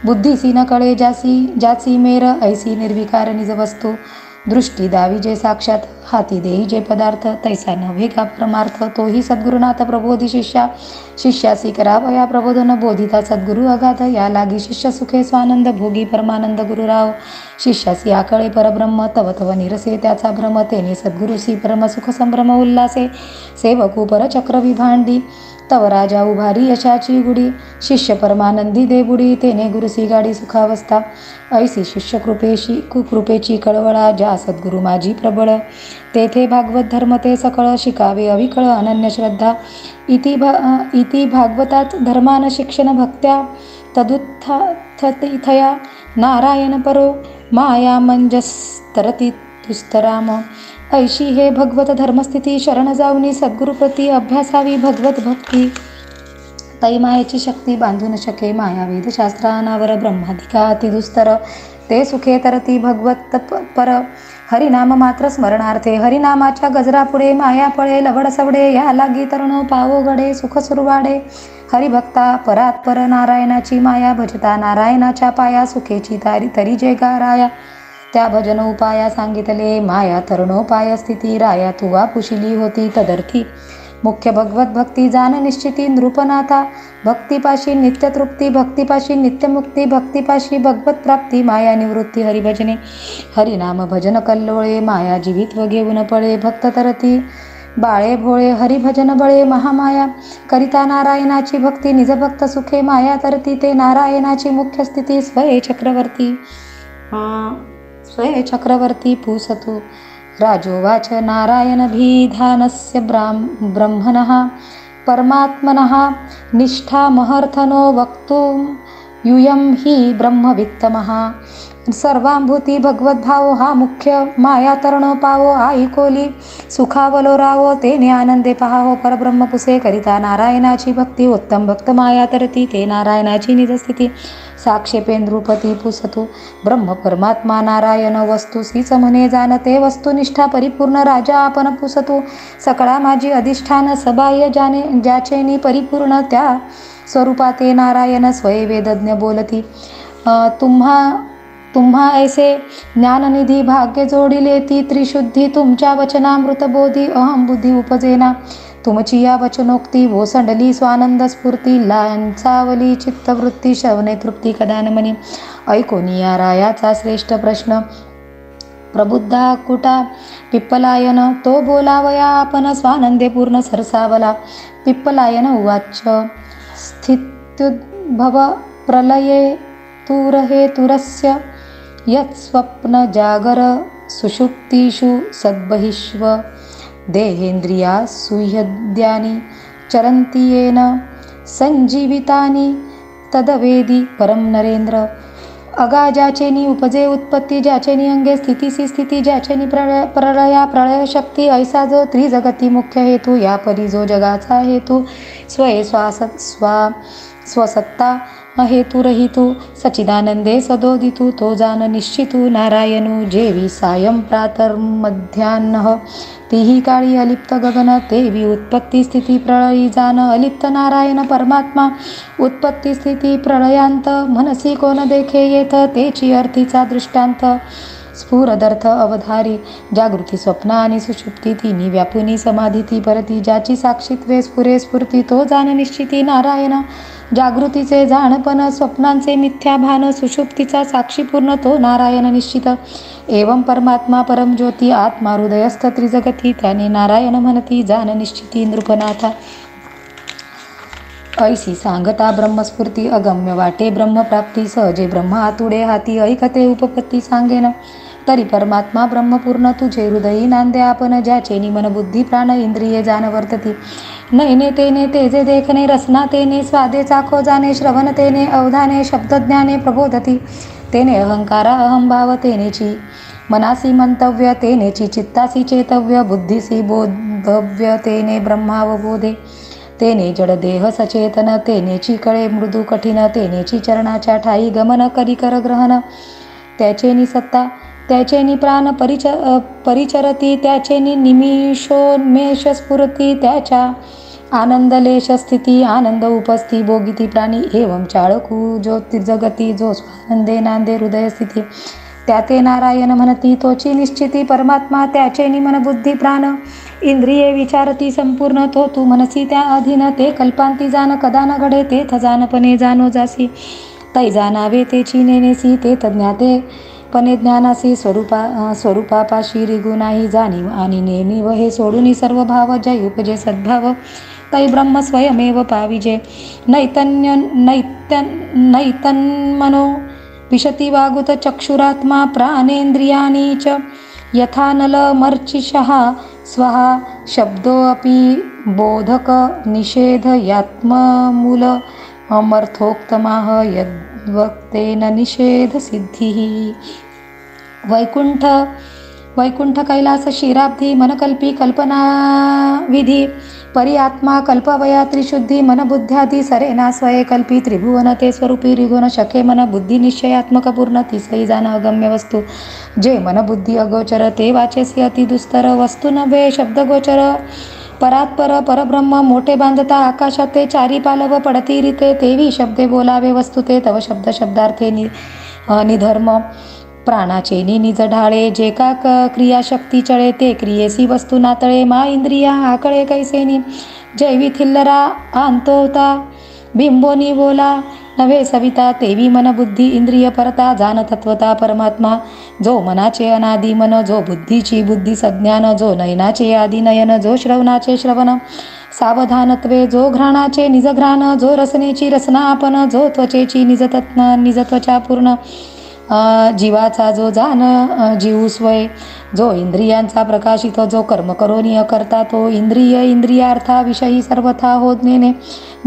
Speaker 3: बुद्धीसी न कळे ज्याची मेर ऐसी निर्विकार निज वस्तू दृष्टी दावी जे साक्षात हाती देई जे पदार्थ तैसा नव्हे का परमार्थ तोही सद्गुरुनाथ प्रबोधी शिष्यासी करावया प्रबोधन बोधिता सद्गुरु अगाध या लागी शिष्य सुखे स्वानंद भोगी परमानंद गुरुराव शिष्यासी आकळे परब्रह्म तव तव निरसे त्याचा भ्रम तेने सद्गुरुसी परम सुख संभ्रम उल्हासे सेवकू परचक्र विभांडी तव राजा उभारी यशाची गुडी शिष्य परमानंदी दे बुडी तेने गुरुसी गाडी सुखावस्था ऐसी शिष्य कृपेची कळवळा ज्या सद्गुरु माझी प्रबळ तेथे भागवत धर्म ते सकळ शिकावे अविकळ अनन्य श्रद्धा इति भागवतात धर्मान शिक्षण भक्त्या तदुत्थया नारायण परो मायामंजस्तरती दुस्तराम. ऐशी हे भगवत धर्मस्थिती शरण जाऊनी सद्गुरुप्रती अभ्यासावी भगवत भक्ती. तै मायेची शक्ती बांधू न शके माया वेदशास्त्रानावर ब्रह्मादिका अतिदुस्तर. ते सुखे तरती भगवत पर हरिनाम मात्र स्मरणार्थे. हरिनामाच्या गजरापुढे माया पळे लवड सवडे. या लागी तरुण पावो गडे सुख सुरवाडे. हरिभक्ता परात्पर नारायणाची माया भजता नारायणाच्या पाया. सुखेची तारी तरी जे गाराया त्या भजन उपाया सांगितले. माया तरुणोपाय स्थिती राया तुवा पुशिली होती तदर्थी. मुख्य भगवत भक्ती जाण निश्चिती नृपनाथा. भक्तिपाशी नित्यतृप्ती भक्तिपाशी नित्यमुक्ती. भक्तिपाशी भगवत प्राप्ती माया निवृत्ती. हरिभजने हरिनाम भजन कल्लोळे. माया जीवित्व घेऊन पळे भक्त तरती बाळे भोळे. हरिभजन बळे महामाया करिता नारायणाची भक्ती. निजभक्त सुखे माया तरती ते नारायणाची मुख्य स्थिती. स्वये चक्रवर्ती पूसतु. राजोवाच नारायणभिधानस्य ब्रह्मणः परमात्मनः निष्ठामहर्थनो वक्तुं यूयं हि ब्रह्मवित्तमः. सर्वांभूती भगवद्भावो हा मुख्य. माया तरणो पावो आईकोली सुखावलो रावो. तेने आनंदे पहावो परब्रह्म पुसे. करिता नारायणाची भक्ती उत्तम भक्त माया तरती ते नारायणाची निजस्थिती. साक्षेपे नृपती पुसतु. ब्रह्म परमात्मा नारायण वस्तू सीच म्हणे जाणते. वस्तुनिष्ठा परिपूर्ण राजा आपण पुसतु. सकळा माझी अधिष्ठान सबाह्य ज्याचेनी परिपूर्ण त्या स्वरूपाते नारायण स्वये वेदज्ञ बोलती. तुम्हा ऐसे ज्ञाननिधी भाग्य जोडिले ती त्रिशुद्धी. तुमच्या वचनामृत बोधी अहम बुद्धी उपजेना. तुमची या वचनोक्ती ओसंडली स्वानंद स्फूर्ती. लांचावली चित्तवृत्ती शवने तृप्ती कदा न मनी. ऐकोनी या रायाचा श्रेष्ठ प्रश्न प्रबुद्धा कुटा पिप्पलायन. तो बोलावया आपण स्वानंदे पूर्ण सरसावला. पिप्पलायन उवाच स्थित्युद्भव प्रलये तुरहेतुरस्य यत्स्वप्न जागर सुषुप्तिषु सद्बहिष्व. देहेंद्रिया सुहृद्यानि चरन्ति येन संजीवितानि तदवेदी परम नरेंद्र. अगा ज्याचेनी उपजे उत्पत्ती. ज्याचेनी अंगे स्थितीसी स्थिती. ज्याचेनी प्रलया प्रलय शक्ती. ऐसा जो त्रिजगती मुख्य हेतू. या परी जो जगाचा हेतू. स्वये स्वसत्ता हेतू रहितू. सचिदानंदे सदोदितू. तो जाण निश्चितू नारायणू. जेवी सायं प्रातर्मध्यान्ह तीही काळी अलिप्त गगन. तेवी उत्पत्ती स्थिती प्रळयी जाण अलिप्त नारायण परमात्मा. उत्पत्ती स्थिती प्रळयांत मनसी कोण देखे येथ. तेची अर्थीचा दृष्टांत स्फुरदर्थ अवधारी. जागृती स्वप्न आणि सुषुप्ती तिन्ही व्यापुनी समाधी ती परती. ज्याची साक्षीत्वे स्फुरे स्फूर्ती तो जाण निश्चिती नारायण. जागृतीचे जाणपण स्वप्नांचे मिथ्याभान. सुषुप्तीचा साक्षीपूर्ण तो नारायण निश्चित. एवं परमात्मा परम ज्योती आत्मा हृदयस्थ त्रिजगती. त्याने नारायण म्हणती जाण निश्चिती नृपनाथा. ऐसी सांगता ब्रह्मस्फूर्ती अगम्य वाटे ब्रह्मप्राप्ती. सहजे ब्रह्म आतुडे हाती ऐकते उपपत्ती सांगेन. तरी परमात्मा ब्रह्मपूर्ण तुझे हृदयी नांदे आपण. ज्याचे निमन बुद्धी प्राण इंद्रिये जाण वर्तती. नयने तेने तेजे देखणे. रसना तेने स्वादे चाखो जाणे. श्रवण तेने अवधाने शब्दज्ञाने प्रबोधती. तेने अहंकारा अहंभाव तेनेची मनासी मंतव्य. तेनेची चित्तासी चेतव्य. बुद्धीसी बोधव्य तेने ब्रह्मावबोधे. तेने जडदेह सचेतन. तेनेची कळे मृदू कठीण. तेनेची चरणाच्या ठाई गमन करी कर ग्रहण. त्याचेनी सत्ता त्याचेनी प्राण परिचरती. त्याचेनी निमिषोन्मेष स्फुरती. त्याच्या आनंदलेश स्थिती आनंद उपस्थिती भोगिती प्राणी. एवं चाळकू ज्योती जगती. जो स्वानंदे नांदे हृदय स्थिती. त्या ते नारायण म्हणती तोची निश्चिती परमात्मा. त्याचे निमन बुद्धी प्राण इंद्रिये विचारती संपूर्ण. तो तू मनसी त्या अधीन. ते कल्पांती जाण कदा न घडे. तेथ जाणपणे जाणो जासी. तै जाणावे तेची नेनेसी. ते ज्ञाते पणे ज्ञानासी. स्वरूपापाशी रिगू नाही जाणीव आणि नेणीव. हे सोडून सर्व भाव जय उपजे सद्भाव. तै ब्रह्म स्वयमेव पाविजे. नैतन्मनो विशती वागुत चक्षुरात्मा. प्राणेंद्रियाणी च यथा नलमर्चिषः स्वहा. शब्दोऽपि बोधक निषेध यात्ममूल अमर्थोक्तमाह यद्वक्तेन निषेधसिद्धिः। वैकुंठ कैलास क्षीराब्धी मनकल्पी कल्पनाविधी परी आत्मा कल्पवया त्रिशुद्धी मनबुद्ध्यादी सरेना स्वये कल्पी त्रिभुवन ते स्वरूपी रिगुण शके मन बुद्धी निश्चयात्मक पूर्ण तिसई जाण अगम्य वस्तू जे मनबुद्धी अगोचर ते वाचेसी अति दुस्तर वस्तू नभे शब्दगोचर परात्पर परब्रह्म मोठे बांधता आकाशात ते चारी पालव पडती रीते तेवी शब्दे बोलावे वस्तू ते तव शब्द शब्दार्थे निधर्म प्राणाचे निज ढाळे जे का क्रियाशक्ती चळे ते क्रियेसी वस्तू नातळे मा इंद्रिया आकळे कैसेनी जैवी थिल्लरा अंतोता बिंबोनी बोला नव्हे सविता तेवी मन बुद्धी इंद्रिय परता जाण तत्वता परमात्मा जो मनाचे अनादी मन जो बुद्धीची बुद्धी सज्ञान जो नयनाचे आदी नयन जो श्रवणाचे श्रवण सावधानत्वे जो घ्राणाचे निज घ्राण जो रसनेची रसना आपण जो त्वचेची निज त्वचा पूर्ण जीवाचा जो जाण जीव स्वय जो इंद्रियांचा प्रकाशित जो कर्म करोनी करता तो इंद्रियार्था विषयी सर्वथा होत नेणे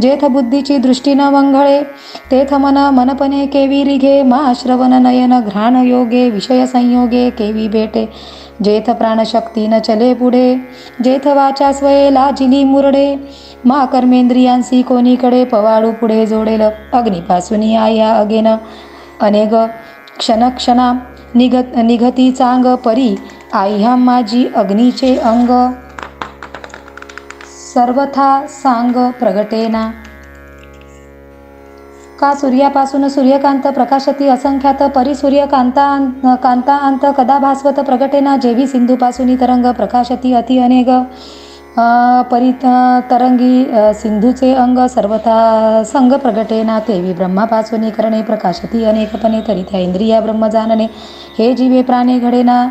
Speaker 3: जेथ बुद्धीची दृष्टी न वंघळे तेथ मनपणे केवी रिघे मा श्रवण नयन घ्राण योगे विषय संयोगे केवी भेटे जेथ प्राणशक्ती न चले पुढे जेथ वाचा स्वये लाजिली मुरडे मा कर्मेंद्रियांसी कोणीकडे पवाळू पुढे जोडेल अग्निपासून आया अगेन अनेक क्षणक्षणा निघती चांग परी आह्या माझी अग्नीचे अंग सर्वथा सांग प्रगटेना का सूर्यापासून सूर्यकांत प्रकाशती असंख्यात परी सूर्यकांतांत कदा भास्वत प्रगटेना जेवी सिंधूपासून तरंग प्रकाशती अति अनेक परी तरंगी सिंधूचे अंग सर्वथा संग प्रगटेना तेवी ब्रह्मापासून करणे प्रकाशती अनेकपणे तरी त्या इंद्रिया ब्रह्म जाणणे हे जीवे प्राणे घडेना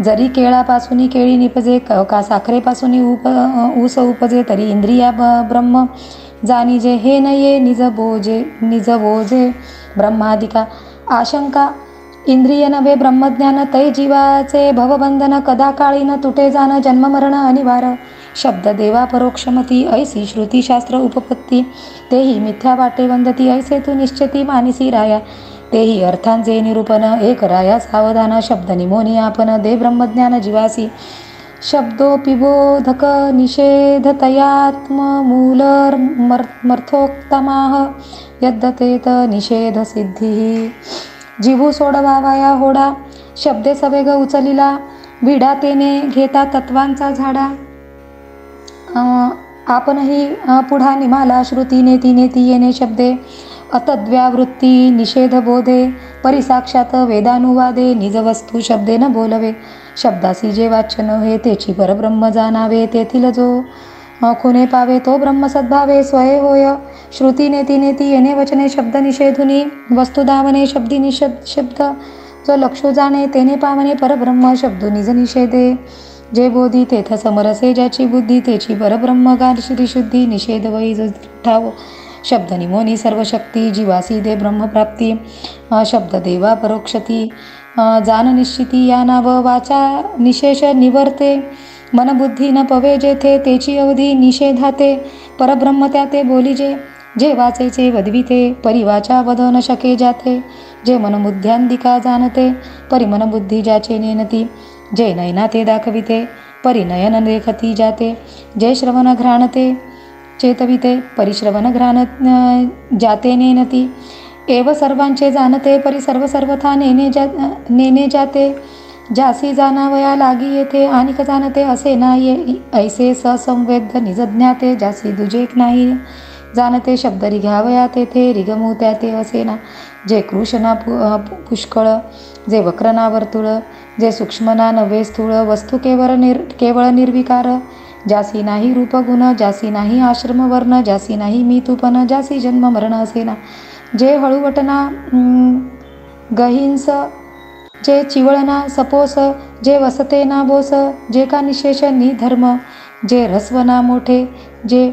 Speaker 3: जरी केळापासून केळी निपजे का साखरेपासून ऊस उपजे तरी इंद्रिया ब्रह्म जाणीजे हे नये निज बोजे ब्रह्मादिका आशंका इंद्रिय नव्हे ब्रह्मज्ञान तै जीवाचे भवबंधन कदा काळी न तुटे जाण जन्ममरण अनिवार शब्द देवा परोक्षमती ऐसी श्रुतीशास्त्र उपपत्ती तेही मिथ्या वाटे वंदती ऐसे तू निश्चिती मानिसी राया तेही अर्थांचे निरूपण एक राया सावधान शब्द निमोनी आपण दे ब्रह्मज्ञान जीवासी शब्दोपिबोधक निषेधतयात्म मूलमर्थोक्तमाह यद्दतेत निषेध सिद्धी जीवू सोडवाया होडा शब्दे सवेग उचलिला विडा तेने घेता तत्वांचा झाडा आपणही पुढा निमाला श्रुती नेती येणे शब्दे अतद्व्यावृत्ती निषेध बोधे परिसाक्षात वेदानुवादे निज वस्तू शब्दे न बोलवे शब्दासी जे वाच्य नव्हे तेची परब्रह्म जाणावे तेथील जो खुने पावे तो ब्रह्म सद्भावे स्वये होय श्रुती नेती येणे वचने शब्द निषेधुनी वस्तू दावणे शब्दी निषेध शब्द जो लक्षू जाणे तेने पावणे परब्रह्म शब्दो निज निषेधे जे बोधी तेथ समरसे ज्याची बुद्धी तेची परब्रह्म गाढ शुद्धी निषेध वै जो ठाव शब्द निमोनी सर्व शक्ती जीवासी दे ब्रह्मप्राप्ती शब्द देवा परोक्षती जान निश्चिती या नाव वाचा निशेष निवर्ते मनबुद्धी न पवे जेथे तेची अवधी निषेधाते परब्रह्म त्या ते बोलीजे जे वाचेचे वदविते परिवाचा वध न शके जाते जे मनमुद्ध्यांदिका जाणते परिमनबुद्धी ज्याचे नेनती जे नयना ते दाखविते परिनयन रेखती जाते जे श्रवण घ्राणते चेतविते परिश्रवण घ्राण जाते नेनती एव सर्वांचे जाणते परी सर्वथा नेने जाते जासी जाणावया लागी येथे आणिक जाणते असे नाही ऐसे ससंवेद निजज्ञाते जासी दुजेक नाही जाणते शब्द रिघावया तेथे रिगमू त्या ते असे ना जे कृष्णा पुष्कळ जे वक्रना वर्तुळ जे सूक्ष्मना नव्हे स्थूळ वस्तू केवळ निर्विकार जासी नाही रूपगुण जासी नाही आश्रम वर्ण जासी नाही मीतुपन जासी जन्म मरण असेना जे हळुवटना गहिंस जे चिवळना सपोस जे वसते ना बोस जे का निशेष निधर्म जे रस्वना मोठे जे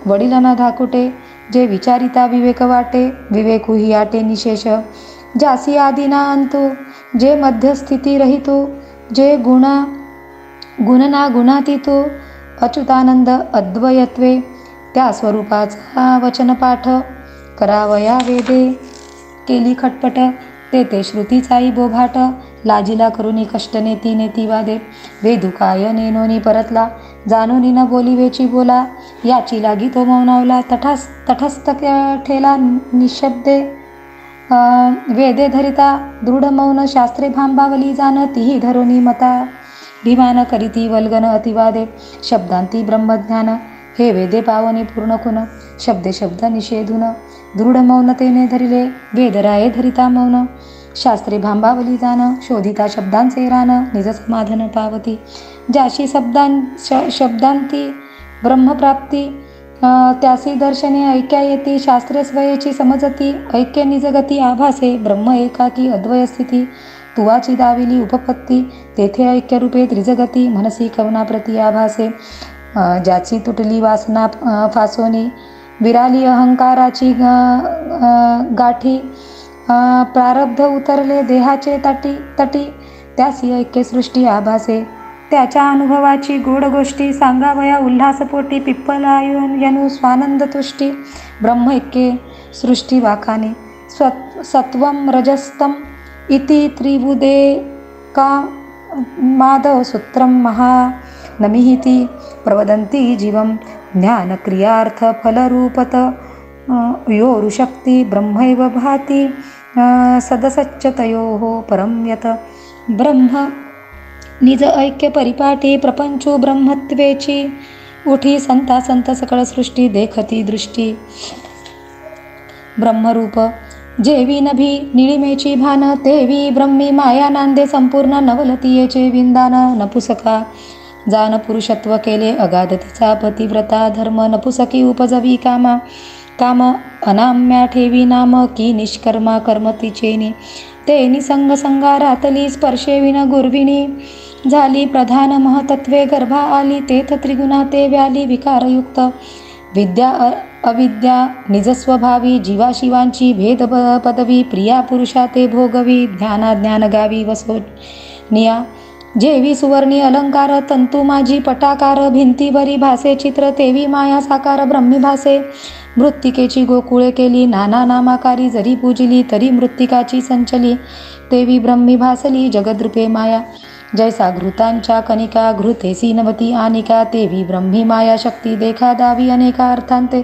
Speaker 3: वडिलांना धाकुटे जे विचारिता विवेक वाटे विवेकुही आटे निशेष जासी आदिना अंतु जे मध्यस्थिती रहितू जे गुणना गुणातीतू अच्युतानंद अद्वयत्वे त्या स्वरूपाचा वचनपाठ करावया वेदे केली खटपट, ते श्रुतीचाई बोभाट, लाजिला करुनी कष्ट नेती नेती वादे, वेदुकाय नेनोनी परतला, जाणूनी न बोली वेची बोला, याची लागी तो मौनावला, तटस्थ ठेला निशब्दे, वेदे धरिता दृढ मौन, शास्त्रे भांबावली जाण, तीही धरोनी मता, भीमान करीती वल्गन अतिवादे, शब्दांती ब्रह्मज्ञान, हे वेदे पावनी पूर्ण खुन, शब्दे शब्द निषेधून, दृढ मौनतेने धरिले, वेदराये धरिता मौन, शास्त्रे भांबावली जाण, शोधिता शब्दांचे रान, निज समाधान पावती, ज्याशी शब्दांती ब्रह्मप्राप्ती, त्यासी दर्शने ऐक्या येती, शास्त्रे स्वयेची समजती, ऐक्य निजगती आभासे, ब्रह्म एकाकी अद्वय स्थिती, तुवाची दाविली उपपत्ती, तेथे ऐक्यरूपे त्रिजगती, मनसी कवनाप्रती आभासे, ज्याची तुटली वासना फासोनी, विराली अहंकाराची गाठी, प्रारब्ध उतरले देहाचे तटी, त्यासी ऐक्य सृष्टी आभासे, त्याच्या अनुभवाची गोड गोष्टी, सांगावया उल्हासपोटी, पिप्पलायनु स्वानंद तुष्टी, ब्रह्म ऐक्ये सृष्टी वाखानी, सत्वम रजस्तम इति त्रिबुदे का माधव सूत्रम महा नमिहिती, प्रवदन्ती जीवम ज्ञान क्रियार्थ फलरूपत, योरुशक्ती ब्रह्मैव भाती, सदसच्चतयोः परं यत, ब्रह्म निज ऐक्य परिपाटी, प्रपंचो ब्रह्मत्वेची उठी, संता संत सकळ सृष्टी देखती दृष्टी, ब्रह्मरूप जेवी नभी निळिमेची भान, तेवी ब्रह्मी माया नांदे संपूर्ण, नवलतीयेचे विंदान, नपुसका जान पुरुषत्व केले अगाध तिचा पतिव्रता धर्म, नपुसकी उपजवी काम अनाम्या ठेवी नाम, की निष्कर्मा कर्म तिचेनी, ते निसंग संगारातली, स्पर्शे विन गुरविणी झाली, प्रधान महतत्वे गर्भा आली, तेथ त्रिगुणा ते व्याली, विकारयुक्त विद्या अविद्या निजस्वभावी, जीवा शिवांची भेद पदवी, प्रिया पुरुषा ते भोगवी, ज्ञान गावी वसोनिया, जेवी सुवर्णी अलंकार, तंतू माझी पटाकार, भिंतीवरी भासे चित्र, तेवी माया साकार ब्रह्मी भासे, मृत्तिकेची गोकुळे केली, नाना नामाकारी जरी पूजिली, तरी मृत्तिकाची संचली, तेवी ब्रह्मी भासली, जगद्रूपे माया, जैसा घृतांच्या कणिका, घृतेसी नवती आनिका, तेवी ब्रह्मी माया शक्ती देखा दावी अनेका अर्थांते,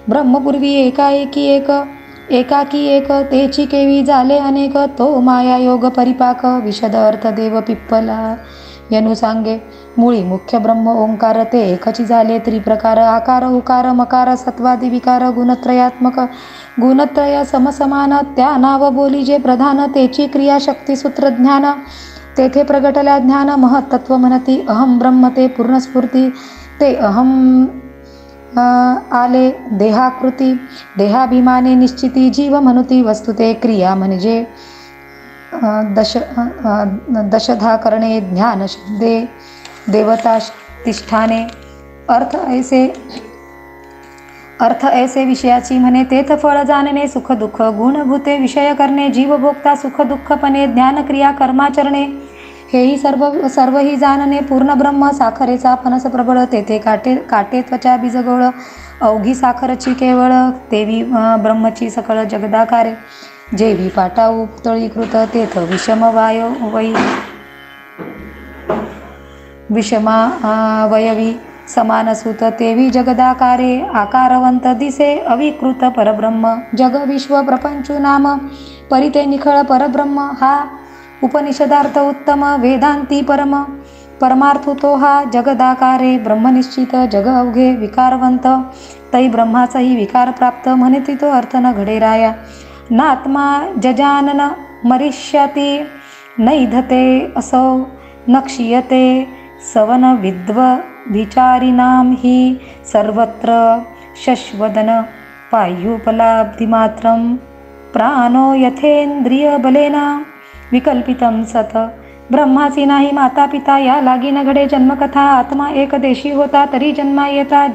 Speaker 3: ब्रह्मपूर्वी एकाएकी एकाकी एक, तेची केवी झाले अनेक, तो माया योग परिपाक, विशद अर्थ देव पिप्पला यनु सांगे, मुळी मुख्य ब्रह्म ओंकार, ते एकची झाले त्रिप्रकार, आकार उकार मकार सत्वादी विकार, गुणत्रयात्मक गुणत्रय समसमान, त्या नाव बोली जे प्रधान, तेची क्रिया शक्ती सूत्र ज्ञान, तेथे प्रगटल्या ज्ञान, महत्त्व म्हणती, अहम ब्रह्म ते पूर्णस्फूर्ती, ते अहम आले देहाकृती, देहाभिमाने निश्चिती, जीव म्हणती वस्तु ते क्रिया म्हणजे दशधा करणे, ज्ञान शब्दे देवता तिष्ठाने, अर्थ ऐसे विषयाची म्हणे, तेथ फळ जाणणे, सुख दुःख गुणभूते विषय करणे, जीव भोगता सुख दुःखपणे, ज्ञान क्रिया कर्माचरणे, हेही सर्वही जाणणे, पूर्ण ब्रह्म साखरेचा फणस प्रबळ, तेथे काटे त्वचा बीजगोळ, अवघी साखरची केवळ, तेवी ब्रह्मची सकळ जगदाकारे, जेवी पाटा उपतळीकृत, तेथ विषमावयवी समान सुत, तेवी जगदाकारे, आकारवंत दिसे अविकृत परब्रह्म, जग विश्व प्रपंचू नाम, परिते निखळ परब्रह्म, हा उपनिषदार्थ उत्तम, वेदांती परमार्थ तो हा, जगदाकारे ब्रह्मनिश्चित, जग अवघे विकारवंत, तै ब्रह्माचाही विकार प्राप्त, म्हणती तो अर्थ न घडे राया, नात्मा जजानन मरिष्यती, नैधते असौ न क्षीयते, सवन विचारिणां हि सर्वत्र शश्वदन पायुपलाब्धिमात्रं, प्राणो यथेंद्रिय बलेन विकल्पितं सत, ब्रह्माची नाही माता पिता, या लागी न घडे जन्मकथा, आत्मा एक देशी होता तरी जन्मा येता,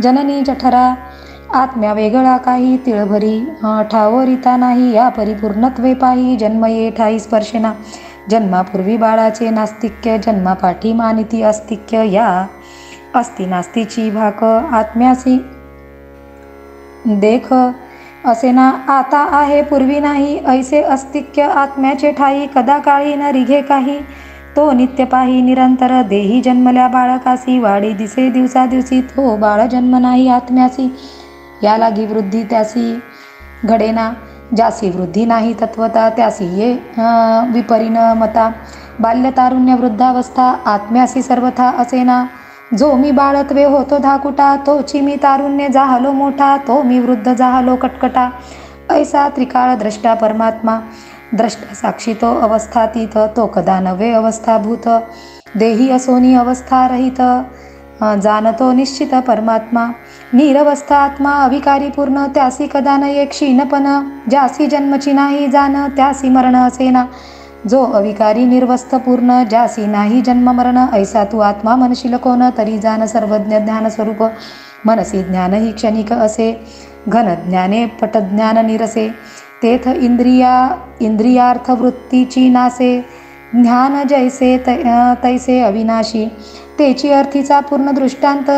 Speaker 3: जननी जठरा, आत्म्या वेगळा काही तिळभरी, ठावरिता नाही या परिपूर्णत्वे पाही, जन्म ये ठाई स्पर्शेना, जन्मापूर्वी बाळाचे नास्तिक्य, जन्मापाठी मानिती अस्तिक्य, या अस्ति नास्तीची भाक, आत्म्यासी देख असे ना आता आहे पूर्वी नाही, ऐसे अस्तिक्य आत्म्याचे ठाई. कदा काळी न रिघे काही, तो नित्य पाही निरंतर. देही जन्मल्या बाळकासी, वाढी दिसे दिवसा दिवसी. तो बाळ जन्म नाही आत्म्यासी, या लागी वृद्धी त्यासी घडेना. ज्यासी वृद्धी नाही तत्वता, त्यासी ये विपरिणमता. बाल्य तारुण्य वृद्धावस्था, आत्म्यासी सर्वथा असेना. जो मी बाळत्वे होतो धाकुटा, तोची मी तारुण्य जाहलो मोठा. तो मी वृद्ध जाहलो कटकटा. ऐसा त्रिकाळ द्रष्टा परमात्मा, द्रष्टा साक्षी तो अवस्थातीत. तो कदा नव्हे अवस्थाभूत, देही असोनी अवस्था रहित. जाणतो निश्चित परमात्मा, निरवस्था आत्मा अविकारी पूर्ण. त्यासी कदा न एक क्षीणपण, ज्यासी जन्मची नाही जाण, त्यासी मरण असेना. जो अविकारी निर्वस्थ पूर्ण, ज्यासी नाही जन्म मरण. ऐसा तू आत्मा मनशील कोण, तरी जाण सर्वज्ञ ज्ञान स्वरूप. मनसी ज्ञान ही क्षणिक असे, घन ज्ञाने पटज्ञान निरसे. तेथ इंद्रियार्थ वृत्तीची नासे, ज्ञान जैसे तैसे अविनाशी. तेची अर्थीचा पूर्ण दृष्टांत,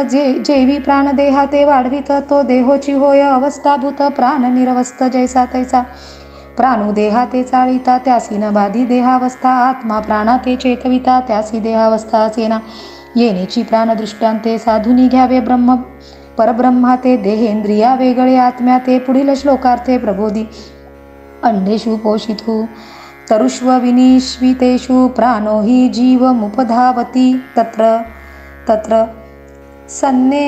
Speaker 3: जेवी प्राण देहा ते वाढवित. तो देहोची होय अवस्थाभूत, प्राण निरवस्थ जैसा तैसा. प्राणू देहा ते चाळिता, त्यासी न बाधी देहावस्था. आत्मा प्राणा ते चेतविता, त्यासी देहावस्था असेना. येणेची प्राण दृष्टांते, साधुनी घ्यावे ब्रह्म परब्रह्मा ते. देहेंद्रिया वेगळे आत्म्या ते, पुढील श्लोकार्थे प्रबोधी. अंडेषु पोषितु तरुष्व विनिश्वितेषु, प्राणो हि जीवमुपधावति. तत्र तत्र सन्ने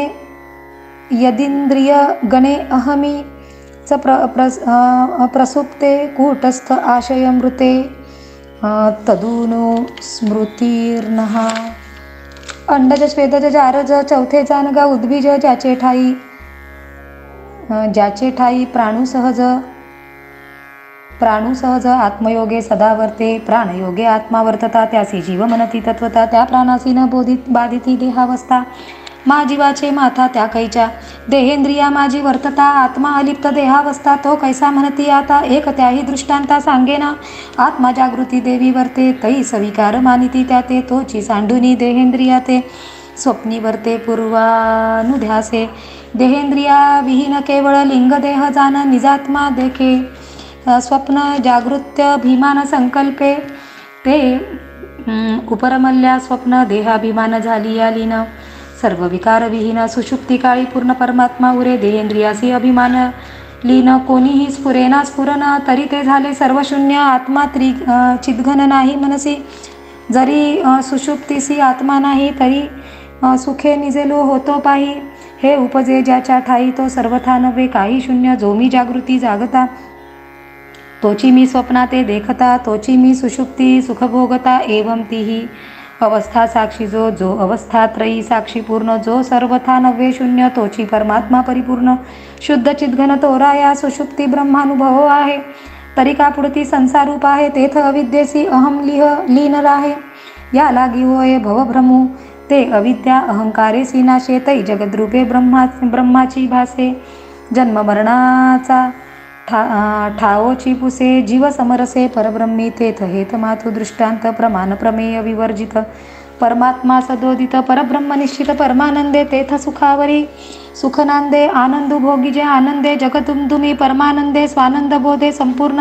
Speaker 3: यदिंद्रिय गणे अहमी च प्रसुप्ते. कूटस्थ आशयमृते तदूनो स्मृतिर्नः. अंडज स्वेदज जारज चौथे जानगा उद्भिज, ज्याचे ठाई प्राणू सहज आत्मयोगे सदा वर्ते. प्राणयोगे आत्मा वर्तता, त्यासी जीव मनती तत्वता. त्या प्राणासी न बाधिती देहावस्था. मा जीवाचे माथा त्या कैच्या, देहेंद्रिया माझी वर्तता. आत्मा अलिप्त देहावस्था, तो कैसा म्हणती आता. एक त्याही दृष्टांता सांगेना. आत्मा जागृती देवी वर्ते, तै सविकार मानिती त्याते. तोची सांडुनी देहेंद्रिया ते, स्वप्नी वर्ते पूर्वानुध्यासे. देहेंद्रिया विहीन केवळ लिंग देह जाण, निजात्मा देखे स्वप्न जागृत्य भीमान संकल्पे. ते उपरमल्या स्वप्न, देहाभिमान झाली लीन. सर्व विकार विहीन सुषुप्ती काळी, पूर्ण परमात्मा उरे. देहेंद्रियासी अभिमान लीन, कोणीही स्फुरेना स्फुरन. तरी ते झाले सर्व शून्य, आत्मा चिद्घन नाही मनसी. जरी सुषुप्तीसी आत्मा नाही, तरी सुखे निजेलो होतो पाही. हे उपजे ज्याच्या ठाई, तो सर्वथा नव्हे काही शून्य. जो मी जागृती जागता, तोची मी स्वप्नाते देखता. तोची मी सुषुप्ती सुख भोगता. एवं तीही अवस्था साक्षी जो अवस्थात्रयी साक्षी पूर्ण. जो सर्वथा नव्हे शून्य, तोची परमात्मा परिपूर्ण. शुद्ध चिद्घन तोराया सुषुप्ती ब्रह्मानुभव आहे. तरी का पुढती संसारूप आहे, तेथ अविद्येसी अहम लीन राहे. या लागी होय भवभ्रमू, ते अविद्या अहंकारेसी नाशे. तै जगद्रूपे ब्रह्माची भासे. जन्म मरणाचा ठावोची पुसे. जीव समरसे परब्रह्मी, तेथ हेत मातु दृष्टांत. प्रमाण प्रमेय विवर्जित, परमात्मा सदोदित. परब्रह्म निश्चित परमानंदे, तेथ सुखावरी सुखनांदे. आनंदू भोगीजे आनंदे, जगतुमतुमी परमानंदे. स्वानंद बोधे संपूर्ण,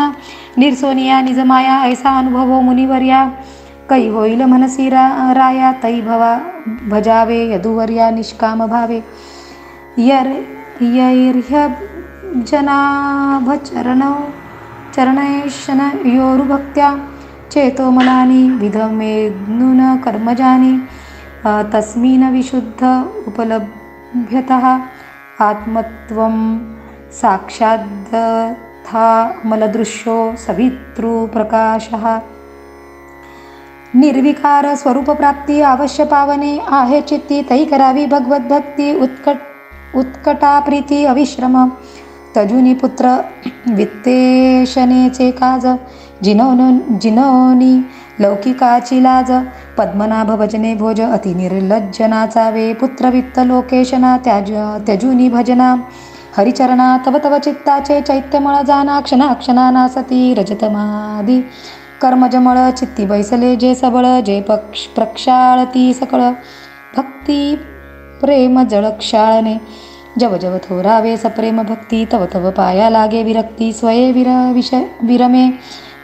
Speaker 3: निर्सोनिया निजमाया. ऐसा अनुभवो मुनिवर्या, कै होईल मनसी राया. तै भजावे यदुवर्या निष्काम भावे. चरणैशनयोरुभक्त्या, चेतो मलानि विधमेद्नुन कर्मजानि. तस्मिन् विशुद्ध उपलभ्यतः, आत्मत्वं साक्षाद्यथा मलदृश्यो सवितृप्रकाशः. निर्विकार स्वरूपप्राप्ती अवश्य पावने आहे चित्ती. तै करावी भगवद्भक्ती, उत्कटा प्रीती अविश्रम. तजुनी पुत्र वित्तेशनेचे काज, जिनोनी लौकिकाची लाज. पद्मनाभ भजने भोज, अति निर्लज्जनाचा वे. पुत्र वित्त लोकेशना, त्यजुनी भजना. हरिचरणा तव तव चित्ताचे चैत्यमळ जाना. क्षणा नासती रजतमादी कर्मजमळ. चित्ती बैसले जे सबळ, जे प्रक्षाळती सकळ. भक्ती प्रेम जळक्षाळने, जव जव थोरावे सप्रेम भक्ती तव तव पाया लागे विरक्ती स्वये विरमे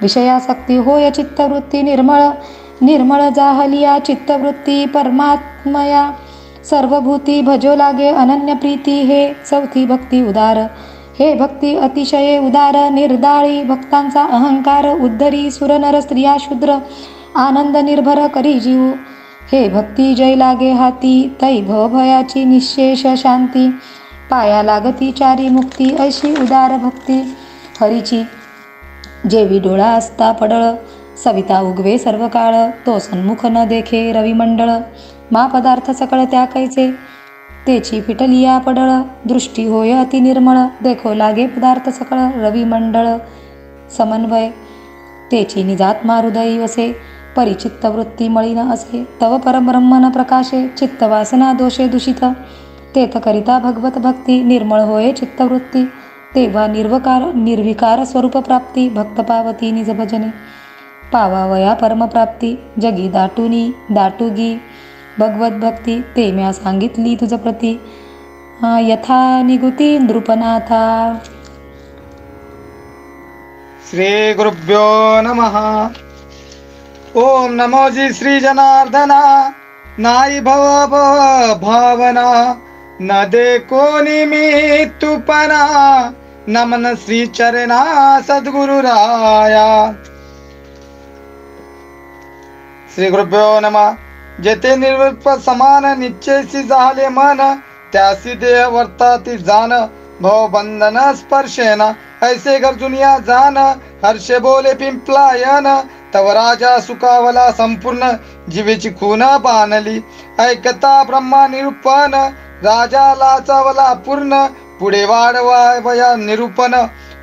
Speaker 3: विषयासक्ती होय चित्तवृत्ती निर्मळ जाहलिया चित्तवृत्ती परमात्मया सर्वभूती भजो लागे अनन्य प्रीती हे चौथी भक्ती उदार हे भक्ती अतिशये उदार निर्दाळी भक्तांचा अहंकार उद्धरी सुर नर स्त्रिया शूद्र आनंद निर्भर करी जीव हे भक्ती जय लागे हाती तै भवभयाची निशेष शांती पाया लागती चारी मुक्ती अशी उदार भक्ती हरीची जेवी डोळा असता पडळ सविता उगवे सर्व काळ तो सन्मुख न देखे रविमंडळ मा पदार्थ सकळ त्या कैचे तेची फिटलिया पडळ दृष्टी होय अति निर्मळ देखो लागे पदार्थ सकळ रविमंडळ समन्वय तेची निजात्मा हृदयी वसे परिचित्त वृत्ती मळीन असे तव परब्रह्मन प्रकाशे चित्तवासना दोषे दूषित तेथ करिता भगवत भक्ती निर्मळ होय चित्तवृत्ती तेव्हा निर्विकार स्वरूप प्राप्ती भक्त पावती निज भजने पावावया परमप्राप्ती जगी दाटुगी भगवत भक्ती ते म्या सांगितली तुझ प्रती यथा निगुती नृपनाथा.
Speaker 4: श्री गुरुभ्यो नमः. ओम नमो जी श्री जनार्दना नाई भव भावना न दे कोणी मी तुपना नमन श्री चरणा सद्गुरु राया. श्री गुरुभ्यो नमः. जेथे निर्विकल्प समान निश्चयसी झाले मन त्यासी देह वर्ताती जाण भव बंधन स्पर्शेन ऐसे गरजुनिया जाण हर्षे बोले पिंपलायन तव राजा सुखावला संपूर्ण जीवेची खून बाणली ऐकता ब्रह्मा निरूपण राजा लाचावला पूर्ण पुढे वाढवाया निरूपण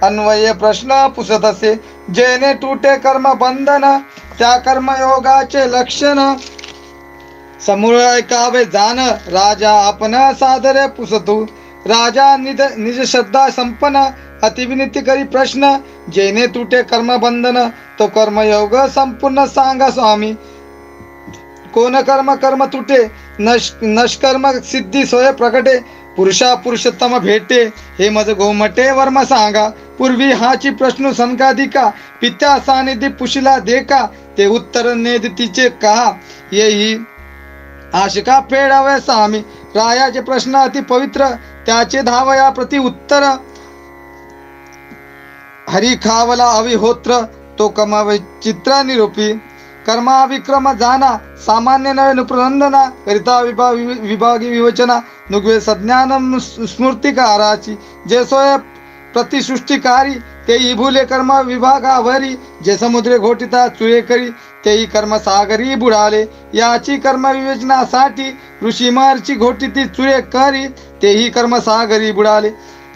Speaker 4: अन्वय प्रश्न पुसत असे जेने तुटे कर्म बंधन त्या कर्मयोगाचे लक्षण समूळ ऐकावे जाण राजा आपण सादरे पुसतो राजा निज श्रद्धा संपन्न अतिविनती करी प्रश्न जेने तुटे कर्मबंधन तो कर्मयोग संपूर्ण सांगा स्वामी कोण कर्म तुटे नष्कर्म सिद्धी सोय प्रकटे पुरुषा पुरुषोत्तम भेटे हे मज गोमटे वर्म सांगा पूर्वी हाची प्रश्न संकाधिका पित्या सानिधी पुशिला देखा ते उत्तर नेद तिचे कहा येही आशिका फेडाव्या सामी रायाचे प्रश्न अति पवित्र त्याचे धावया प्रति उत्तर हरी खावला अविहोत्र तो कमावे चित्र निरूपी कर्मा विक्रम जाना सामान्य नवे नुप्रनंदना करिता विभागी विवचना नुगवे सज्ञान स्मृतिकाराची जे सोय प्रतिसृष्टिकारी ते इभुले कर्म विभागावरी जे समुद्रे घोटिता चुळे करी तेही कर्म सागरी बुडाले याची कर्म विवेचनासाठी ऋषी महर्षी घोटिती चुळे करी तेही कर्म सागरी बुडाले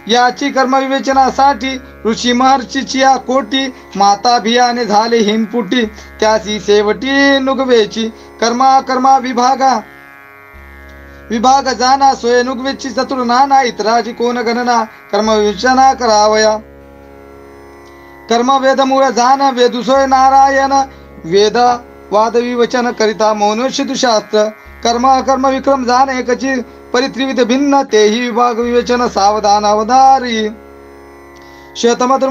Speaker 4: याची कर्म विवेचनासाठी ऋषी महर्षीची या कोटी माता भियाने झाले हिमपुटी त्यासी शेवटी नुगवेची कर्मा विभाग जाना सोय नुगवेची चतुर नाना इतराची कोण गणना कर्म विवेचना करावया कर्म वेद मूळ जान वेदुसोय नारायण वेद वाद विवचन करिता मौनुष्य शास्त्र कर्म विक्रम जान एकची परित्रिविध भिन्न तेही विभाग विवेचन सावधान अवधारी शतमुद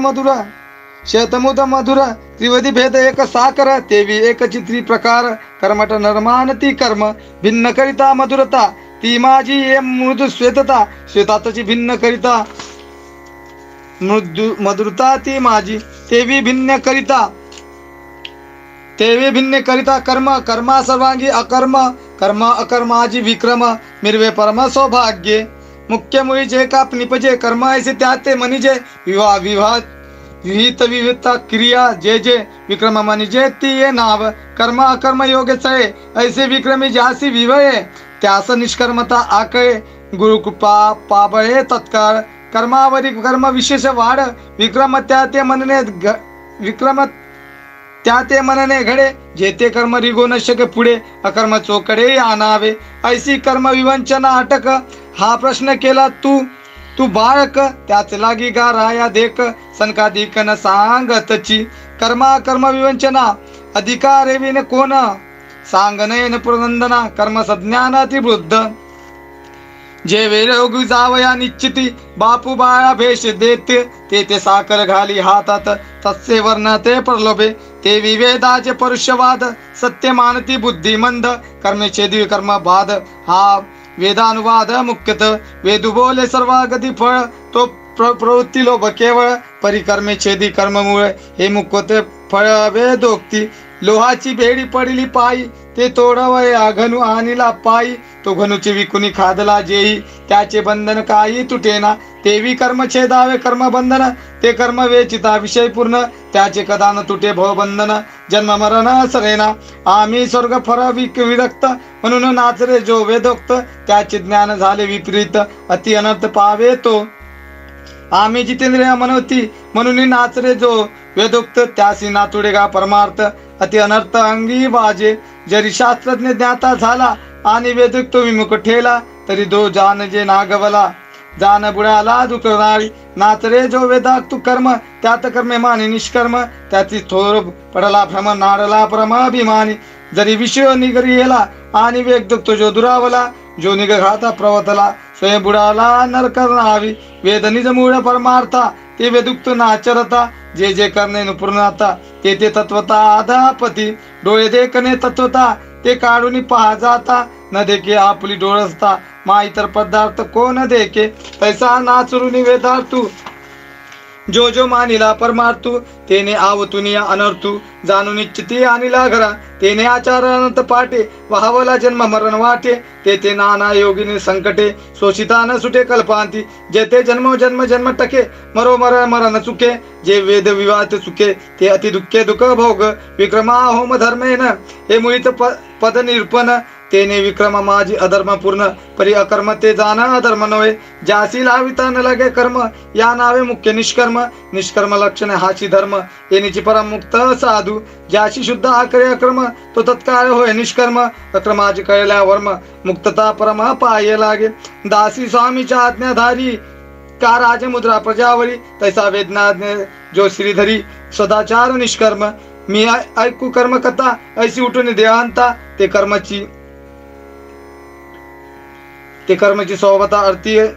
Speaker 4: मधुर त्रिवधी भेद एक साकर तेवी एकची त्रिप्रकार कर्मट नरमानती कर्म भिन्न करिता मधुरता ती माझी ये मृदू श्वेतता श्वेताची भिन्न करिता मधुरता ती माझी तेवी भिन्न करिता कर्मा सर्वांगी कर्म अकर्माजी विक्रम मिरवे परम सौभाग्ये मुख्य मुळीचे का निपजे कर्म ऐसे त्याते मनिजे विहिता क्रिया जे विक्रम मनिजे ती ये नाव कर्म अकर्म योगे चळे ऐसे विक्रमी जासी विवये त्यास निष्कर्मता आकळे गुरुकृपा पाबळे तत्काळ कर्मावरी कर्म विशेष वाढ विक्रम त्या ते मनने घडे जेते कर्म रिगो न शके पुढे अकर्म चोकडे आणावे ऐसी कर्म विवंचना अटक हा प्रश्न केला तू बाळक त्याच लागी गा राया देख सनकाधिक न सांगतची कर्म विवंचना अधिकारेविन कोण सांगनयन पुरनंदना कर्म सज्ञानाती वृद्ध जे वेळोगी जावया निश्चिती बापू बाळा भेष देते ते साखर घाली हातात तसे वर्ण ते प्रलोभे ते विवेदाचे परुषवाद सत्य मानती बुद्धिमंद कर्मछेदी कर्म बाद हा वेदानुवाद मुख्यत वेदू बोले सर्वागती फळ तो प्रवृत्ती लोभ केवळ परिकर्मे छेदी कर्ममूळ हे मुख्यत फळ वेदोक्ती लोहाची बेडी पडली पायी ते तोडवया घनु आणिला पायी तो घनुची विकुनी खादला जेही त्याचे बंधन काही तुटेना तेवी कर्म छेदावे कर्म बंधन ते कर्म वेचिता विषय पूर्ण त्याचे कदा न तुटे भवबंधन जन्म मरण सरेना आम्ही स्वर्ग फर विरक्त म्हणून नाचरे जो वेदोक्त त्याचे ज्ञान झाले विपरीत अति अनर्थ पावे तो आम्ही जितेंद्रिय मनवती म्हणून नाचरे जो वेदोक्त त्यासी नातुडे गा परमार्थ अति अनर्थ अंगी बाजे जरी शास्त्रज्ञ ज्ञाता झाला आणि वेदोक्त विमुख ठेला तरी दो जान जे नागवला जान बुडाला दुखणारी नाचरे जो वेदाक्त कर्म त्यात कर्मे माने निष्कर्म त्याची थोर पडला भ्रम नाडला परमाभिमानी जरी विषय निगरियला आणि वेदोक्त जो दुरावला जो निघाता प्रवतला स्वयं बुडाला नरकरणावी वेद निज मूळ परमार्था ते वेदुक्त नाचरता जे जे करणे पूर्णता ते तत्वता आधापती डोळे देखणे तत्वता ते काढून पहा जाता न देखे आपली डोळसता मा इतर पदार्थ कोण देखे तैसा नाचरून वेदार्थू जो जो मानिला परमार्थू तेने आवतुनिया अनर्थू जाणून निश्चिती आणिला घरा तेने आचार अनंत पाटे वाहवला जन्म मरण वाटे ते नाना योगिनी संकटे शोषिता न सुटे कल्पांती जेते जन्म जन्म जन्म टके मरो मर मरण चुके जे वेद विवाद चुके ते अति दुःखे दुःख भोग विक्रमा होम धर्मेन हे मुळीत पद निरूपण तेने विक्रम माझी अधर्म पूर्ण परी अकर्म ते जाण अधर्म नव्हे ज्यासी लाविता न लगे कर्म या नावे मुख्य निष्कर्म निष्कर्म लक्षण हाची धर्म येण्याची परमुक्त साधू ज्याशी शुद्ध आकरे अकर्म तो तत्काळ होय निष्कर्म अक्रमाची कळल्या वर्म मुक्तता परम पाये लागे दासी स्वामीच्या आज्ञाधारी का राजमुद्रा प्रजावरी तैसा वेदना जो श्रीधरी सदाचार निष्कर्म मी ऐकू कर्म कथा ऐसी उठून देहांता ते कर्मची सोबता अर्थी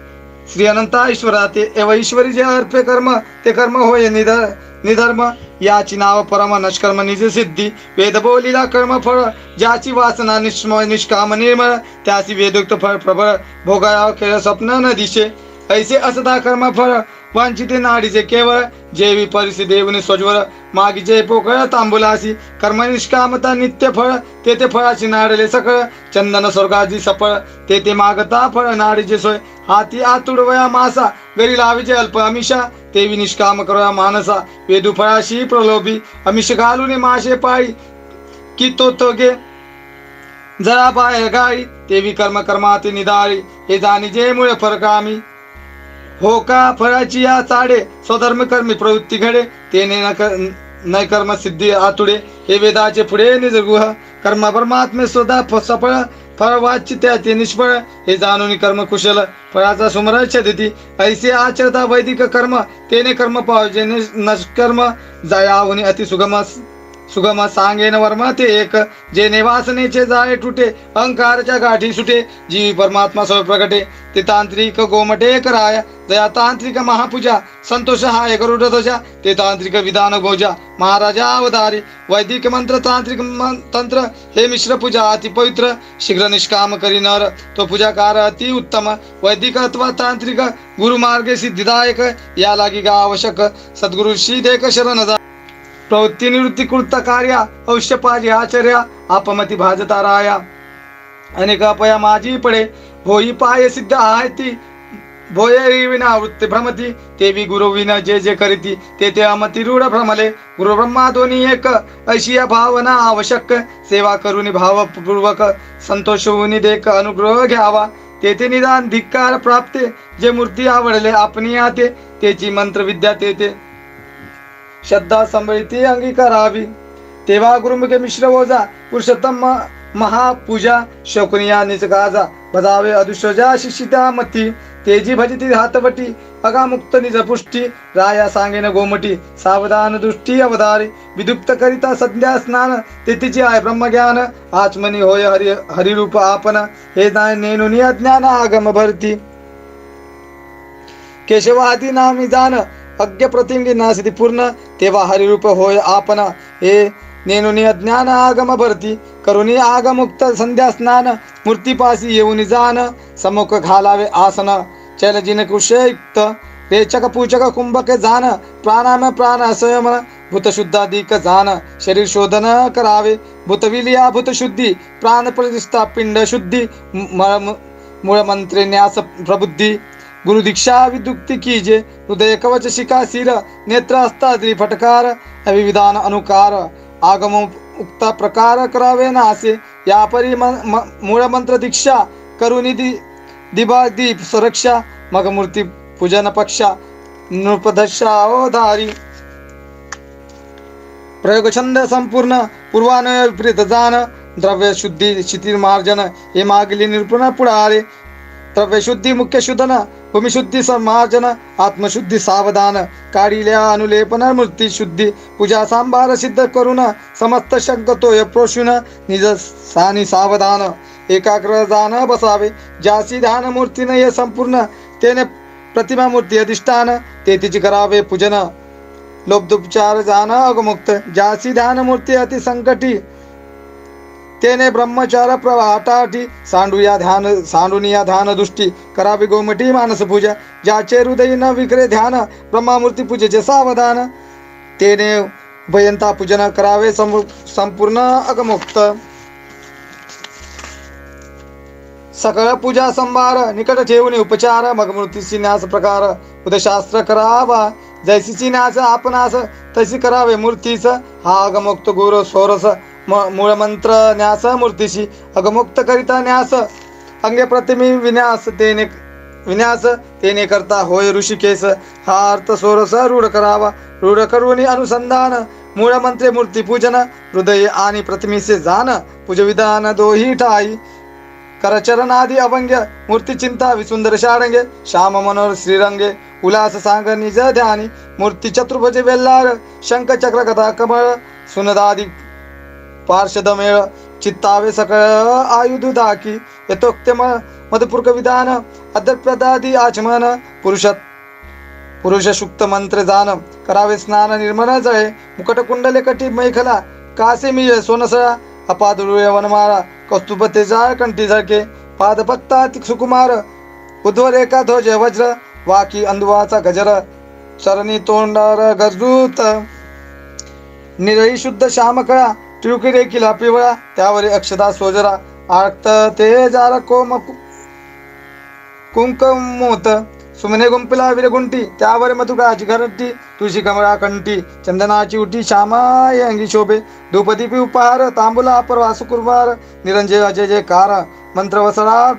Speaker 4: श्री अनंता ईश्वरा ते एव ईश्वरी जे अर्पे कर्म ते कर्म होय निधर्म याची नाव परम नष्कर्म निज सिद्धी वेद बोलिला कर्म फळ ज्याची वासना निष्काम निर्मळ त्याची वेदोक्त फळ प्रबळ भोगाया केळ स्वप्न न दिशे ऐसे असता कर्म फळ वांछिते नाडीचे केवळ जेवी परिसी देवने स्वज्वर मागीचे पोकळ तांबुलासी कर्म निष्कामता नित्य फळ ते फळाची नाडले सकळ चंदन स्वर्गाची सफळ ते मागता फळ नाडीचे सोय हाती आतुडवया मासा गरी लावीचे अल्प अमिषा तेवी निष्काम करया मानसा वेदू फळाशी प्रलोभी अमिष घालून माशे पाळी की तो गे जरा बाहेर गाळी तेवी कर्म कर्माती निदाळी हे जाणीजे मुळे फरकामी हो का फळाची या चाडे स्वधर्म कर्मी प्रवृत्ती घडे तेने न कर्म सिद्धी आतुडे हे वेदाचे पुढे निजगुह कर्म परमात्मे स्वतः सफळ फळ वाचित्या ते निष्फळ हे जाणून कर्म कुशल फळाचा सुमरक्ष देती ऐसे आचरता वैदिक कर्म तेने कर्म पावजे नष्कर्म जयावनी अति सुगम सांगेन वर्म ते एक जे निवासनेचे जाळे तुटे अहंकारच्या गाठी सुटे जीवी परमात्मा स्व प्रगटे ते तांत्रिक गोमटे कराय दया तांत्रिक महापूजा संतोष हाय गरुड ध्वजा ते तांत्रिक विधान भोजा महाराजा अवतारी वैदिक मंत्र तांत्रिक तंत्र हे मिश्र पूजा अति पवित्र शीघ्र निष्काम करी नर तो पूजाकार अति उत्तम वैदिक अथवा तांत्रिक गुरु मार्गे सिद्धिदायक या लागी गा आवश्यक सद्गुरु श्री देख शरण जा प्रवृत्ती निवृत्ती कृत कार्या औष्यपाजी आचर्या आपमती भाजता राया अनेक अपया माझी पडे भोई पाय सिद्ध आहे ती भोये विना वृत्ती भ्रमती तेवी गुरु विना जे करीती ते अमती रूढ भ्रमले गुरु ब्रह्मा दोन्ही एक अशी भावना आवश्यक सेवा करून भावपूर्वक संतोष होऊन देख अनुग्रह घ्यावा तेथे निदान धिक्कार प्राप्ते जे मूर्ती आवडले आपणी आते त्याची मंत्र विद्या तेथे श्रद्धा संभळिती अंगीकारावी तेव्हा गुरुमुखे मिश्र ओजा पुरुषोत्तम महापूजा शकुनिया निज गाजा बजावे अदुष्यजा शिक्षिता मती तेजी भजती हातवटी अगामुक्त निज पुष्टी राया सांगेन गोमटी सावधान दृष्टी अवधारे विदुप्त करिता सध्या स्नान तेथीची आहे ब्रह्मज्ञान आचमनी होय हरिरूप आपण हे जाय नेनुनी अज्ञान आगम भरती केशवादी नामी जाण अज्ञ प्रतिंगी नासिती पूर्ण तेव्हा हरिरूप होय आपण हे नेनुनी अज्ञान आगम भरती करुणी आगमुक्त संध्या स्नान मूर्तीपासी येऊन जाण समुख घालावे आसन चैलजिन कुशयुक्त रेचक पूचक कुंभक जाण प्राणाम प्राण संयम भूतशुद्धाधिक जाण शरीर शोधन करावे भूतविलिया भूतशुद्धी प्राण प्रतिष्ठा पिंड शुद्धी मूळ मंत्रे न्यास प्रबुद्धी गुरु दीक्षा विदुक्ती कीजे हृदय कवच शिका सिर नेत्र हस्ताद्री फटकार अविविधान अनुकार आगम उक्त प्रकार करावे नासे या परी मूळ मंत्र दीक्षा करुणी दिबा दीप सुरक्षा मग मूर्ती पूजन पक्षा नृपदशा ओधारी प्रयोग छंद संपूर्ण पूर्वान्वय विपरीत जाण द्रव्य शुद्धी क्षितिर मार्जन हे मागली निरूपण पुढारे द्रव्य शुद्धी मुख्य शुद्धन भूमिशुद्धी समार्जन आत्मशुद्धी सावधान काढिल्या अनुलेपन मूर्ती शुद्धी पूजा सांभार सिद्ध करून समस्त शंकतोय प्रोषुन निज सानी सावधान एकाग्र जाण बसावे ज्यासी ध्यान मूर्तीने ये संपूर्ण तेने प्रतिमा मूर्ती अधिष्ठान ते तिची करावे पूजन लोब्धोपचार जाण अगमुक्त ज्यासी ध्यान मूर्ती अति संकटी तेने ब्रह्मचार प्रवाटाठी सांडुनिया ध्यान दृष्टी करावी गोमटी मानस पूजा ज्याचे हृदय न विक्रे ध्यान ब्रह्मामूर्ती पूजेचे सावधान तेने भयंता पूजन करावे संपूर्ण अगमुक्त सकळ पूजा संभार निकट ठेवून उपचार मग मूर्तीची न्यास प्रकार उदशास्त्र करावा जैसीची न्यास आपणास तशी करावे मूर्तीच हा अगमुक्त गुरु सोरस मूळ मंत्र न्यास मूर्तीशी अगमुक्त करिता न्यास अंगे प्रतिमी विन्यास तेने करता होय ऋषिकेश हा अर्थ सोरस रूढ करावा रूढ करून अनुसंधान मूळ मंत्रे मूर्ती पूजन हृदय आणि प्रतिमेचे जाण पूजविधान दोही ठाई करचरणादी अभंग्य मूर्ती चिंता विसुंदर शारंगे श्याम मनोहर श्रीरंगे उल्हास सांग निज ध्यानी मूर्ती चतुर्भुज वेल्लार शंख चक्र कथा कमळ सुनदादी पार्षद मेळ चित्तावे सकळ आयुध दाकी यथोक्त मधुपूर्क विधान अद्रप्रदादी आचमन पुरुष शुक्त मंत्र जान करावे स्नान निर्मळ जळे मुकट कुंडले कटी मैखला कासे मिळ सोनसळा अपादुळे वनमाळा कौस्तुभ तेजाळ कंठी झळके पाद भक्ता सुकुमार उद्वरेखा ध्वज वज्र वाकी अंधुवाचा गजर चरणी तोंडार गरजूत निरळी शुद्ध श्यामकळा टिळकी देखील पिवळा त्यावर अक्षदा सोजरा आक्त ते जार कोम कुंकमोत सुमने गुंपिला विरगुंटी त्यावर मधुकाची घरटी तुळशी कमळा कंठी चंदनाची उठी श्यामाय अंगी शोभे धूपदीपी उपहार तांबुला अपर वासुकुर्वार निरंजय अजय जयकार मंत्र वसळा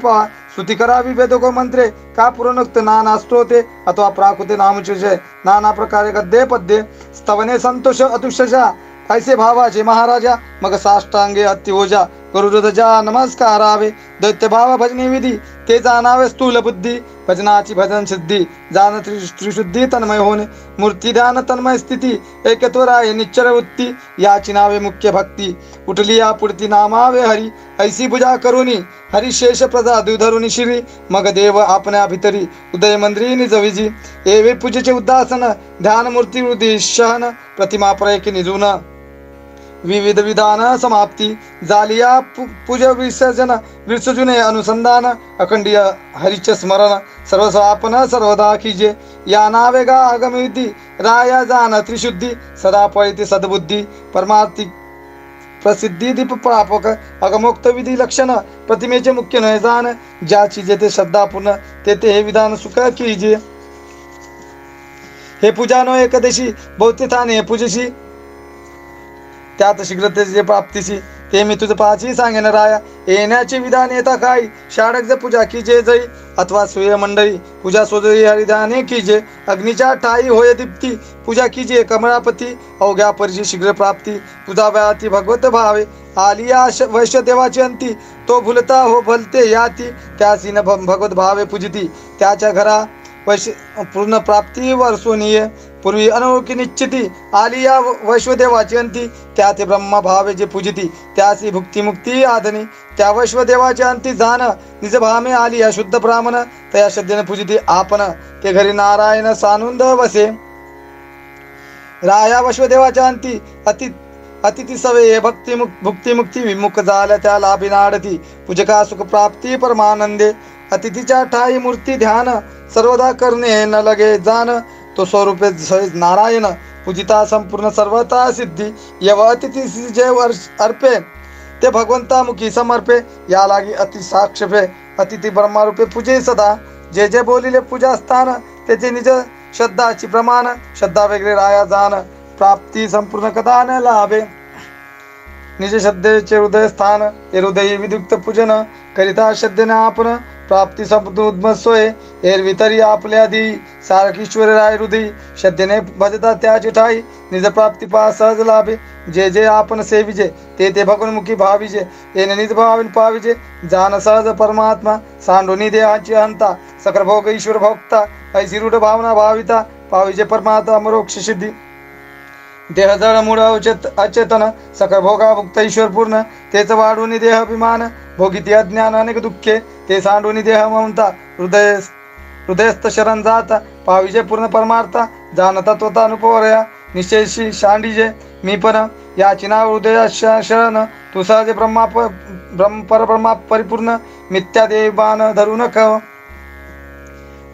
Speaker 4: स्तुती करावी वेदको मंत्रे का पुरोनुक्त नाना स्तोते अथवा प्राकृते नामचुजय नाना प्रकारे गद्ये पद्ये स्तवने संतोष अतुषजा ऐसे भावाचे महाराजा मग साष्टांगे अत्योजा गुरुजा नमस्कारावे दैत्य भाव भजनी विधी ते जाणावे स्थूल बुद्धी भजनाची भजन सिद्धी जाण त्रिशुद्धी तन्मय होणे मूर्ती ध्यान तन्मय स्थिती एकत्वराय निश्चर वृत्ती याची नावे मुख्य भक्ती उठली या पुढती नामावे हरी ऐसी पूजा करुनी हरिशेष प्रजा दुधरुनी श्री मग देव आपल्या भितरी उदय मंद्री निज विजी एवे पूजेचे उदासन ध्यान मूर्ती हृदय शहन प्रतिमा प्रयकी निजून विविध विधान समाप्ती जालिया पूज विसर्जुने अनुसंधान अखंडीय हरिचे स्मरण सर्वस्वापन सर्वदा कीजे या नावे गा आगमिती राया जान त्रिशुद्धी सदा पळती सद्बुद्धी परमार्थिक प्रसिद्धी दीप प्रापक अगमोक्त विधी लक्षण प्रतिमेचे मुख्य नय जाण ज्याची जेथे श्रद्धापूर्ण तेथे हे विधान सुख कीजे हे पूजा नो एकदशी बहुतेथाने पूजेशी त्यात शीघ्रतेचे प्राप्तीशी ते मी तुझं पाची सांगेन राया. येण्याचे विधान येता काय, षाडग्ज पूजा की जे जई, अथवा सूर्य मंडळी पूजा सोदरी हरिधाने कीजे. अग्नीच्या ठाई होय दीप्ती पूजा कीजिए. कमळापती अवघ्या परिची शीघ्र प्राप्ती, तुझा व्याती भगवत भावे. आलिया वैश्य देवाची अंती, तो भुलता हो भलते याती. त्यासी न भगवत भावे पूजिती, त्याच्या घरा वैश्य पूर्ण प्राप्ती वर्षोनीय. पूर्वी अनोळखी निश्चिती, आलिया वैश्वदेवाची अंती. त्या ते ब्रह्मा भावे जे पूजिती, त्यासी भुक्ती मुक्ती आधनी. त्या वैश्वदेवाच्या अंती जाण, निज भामे आलिया शुद्ध ब्राह्मण. तया श्रद्धेने पूजिती आपण, ते घरी नारायण सानुंद वसे. राया वैश्वदेवाच्या अंती अतिथी सवे भुक्ती मुक्ती विमुख झाल्या त्या लाभी नाडती. पूजका सुख प्राप्ती परमानंदे. अतिथीच्या ठाई मूर्ती ध्यान, सर्वदा करणे न लगे जाण. तो स्वरूपे नारायण पूजिता संपूर्ण सर्वता सिद्धी. यव अतिथी जे अर्पे, ते भगवंता मुखी समर्पे. या लागी अति साक्षेपे अतिथी ब्रह्मारूपे पूजे सदा. जे जे बोलिले पूजा स्थान, त्याचे निज श्रद्धाची प्रमाण. श्रद्धा वेगळे राया जाण, प्राप्ती संपूर्ण कदा न लाभे. निज श्रद्धेचे हृदय स्थान, हे हृदयी विदुक्त पूजन. करिता श्रद्धेने आपण, प्राप्ती संपूर्ण सोय. एरवी तरी आपल्या दी सारखीश्वर राय हृदयी. श्रद्धेने भजता त्याची ठाई, निज प्राप्ती पा सहज लाभे. जे जे आपण सेविजे, ते भगवन्मुखी भाविजे. येणे निज भाविन पाविजे, जाण सहज परमात्मा. सांडोनी देहाची हंता, सकल भोग ईश्वर भोक्ता. ऐसी रूढ भावना भाविता, पाविजे परमात्मा मोक्ष सिद्धी. देह जळ मूळ अचेतन, सकळ भोगा भुक्त ईश्वर पूर्ण. तेच वाढून देह अभिमान, भोगिती अज्ञान अनेक दुःखे. ते सांडून देह ममता, हृदयस्थ शरण जाता. पाविजे पूर्ण परमार्था, जाणता तोता अनुभवया. निश्चयशी शांडीजे मी पण, याची नाव हृदया शरण. तू सहज परब्रह्मा परिपूर्ण, मिथ्या देवान धरू नका.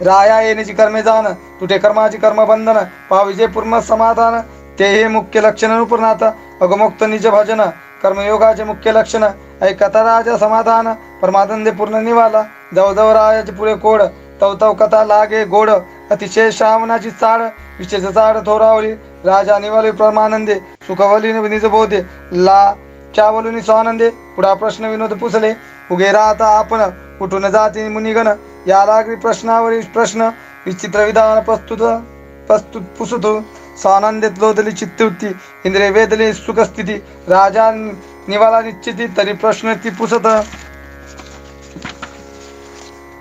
Speaker 4: राया येण्याची कर्मे जाण, तुटे कर्माची कर्मबंधन. पाविजे पूर्ण समाधान, ते हे मुख्य लक्षण अनुपूर्णात. अगमोक्त निज भजन, कर्मयोगाचे मुख्य लक्षण. ऐकता राजा समाधान, परमानंदे पूर्ण निवाला. जवळ राजाचे पुढे कोड, तव कथा लागे गोड. अतिशय श्रावणाची चाड, विशेष चाड थोरावली. राजा निवाले परमानंदे, सुखवली निज बोधे. ला चावलुनी स्वानंदे, पुढा प्रश्न विनोद पुसले. उगे राहता आपण, उठून जाती मुनिगण. या लागली प्रश्नावरील प्रश्न, विचित्र विधान प्रस्तुत पुसतो. स्वानंदेत लोदली चित्तवृत्ती, इंद्रिय वेदली सुखस्थिती. राजा निवाला निश्चिती, तरी प्रश्न ती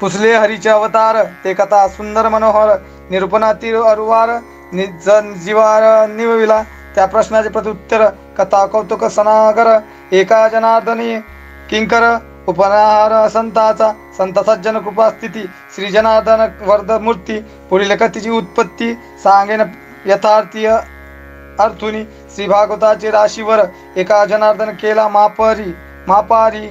Speaker 4: पुसले हरीचे अवतार. ते कथा सुंदर मनोहर, निरूपणातील अरुवार. जीवार निवविला, त्या प्रश्नाचे प्रत्युत्तर. कथा कौतुक सनागर, एका जनार्दनी किंकर. उपनाहार संताचा, संत सज्जन कृपा स्थिती. श्री जनार्दन वर्ध मूर्ती, पुढील कथेची उत्पत्ती सांगेन यथार्थीय अर्थुनी. श्री भागवताचे राशीवर, एका जनार्दन केला मापारी.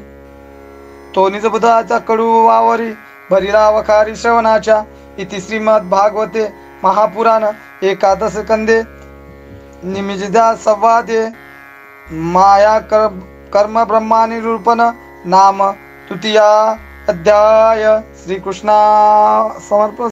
Speaker 4: तो निजबुधाचा कडू वावरी, भरिला वखारी श्रवणाच्या. इति श्रीमद भागवते महापुराण एकादश कंदे निमिषदा संवादे. माया कर्म ब्रह्मा निरूपण नाम तृतीया अध्याय. श्रीकृष्णा समर्पण.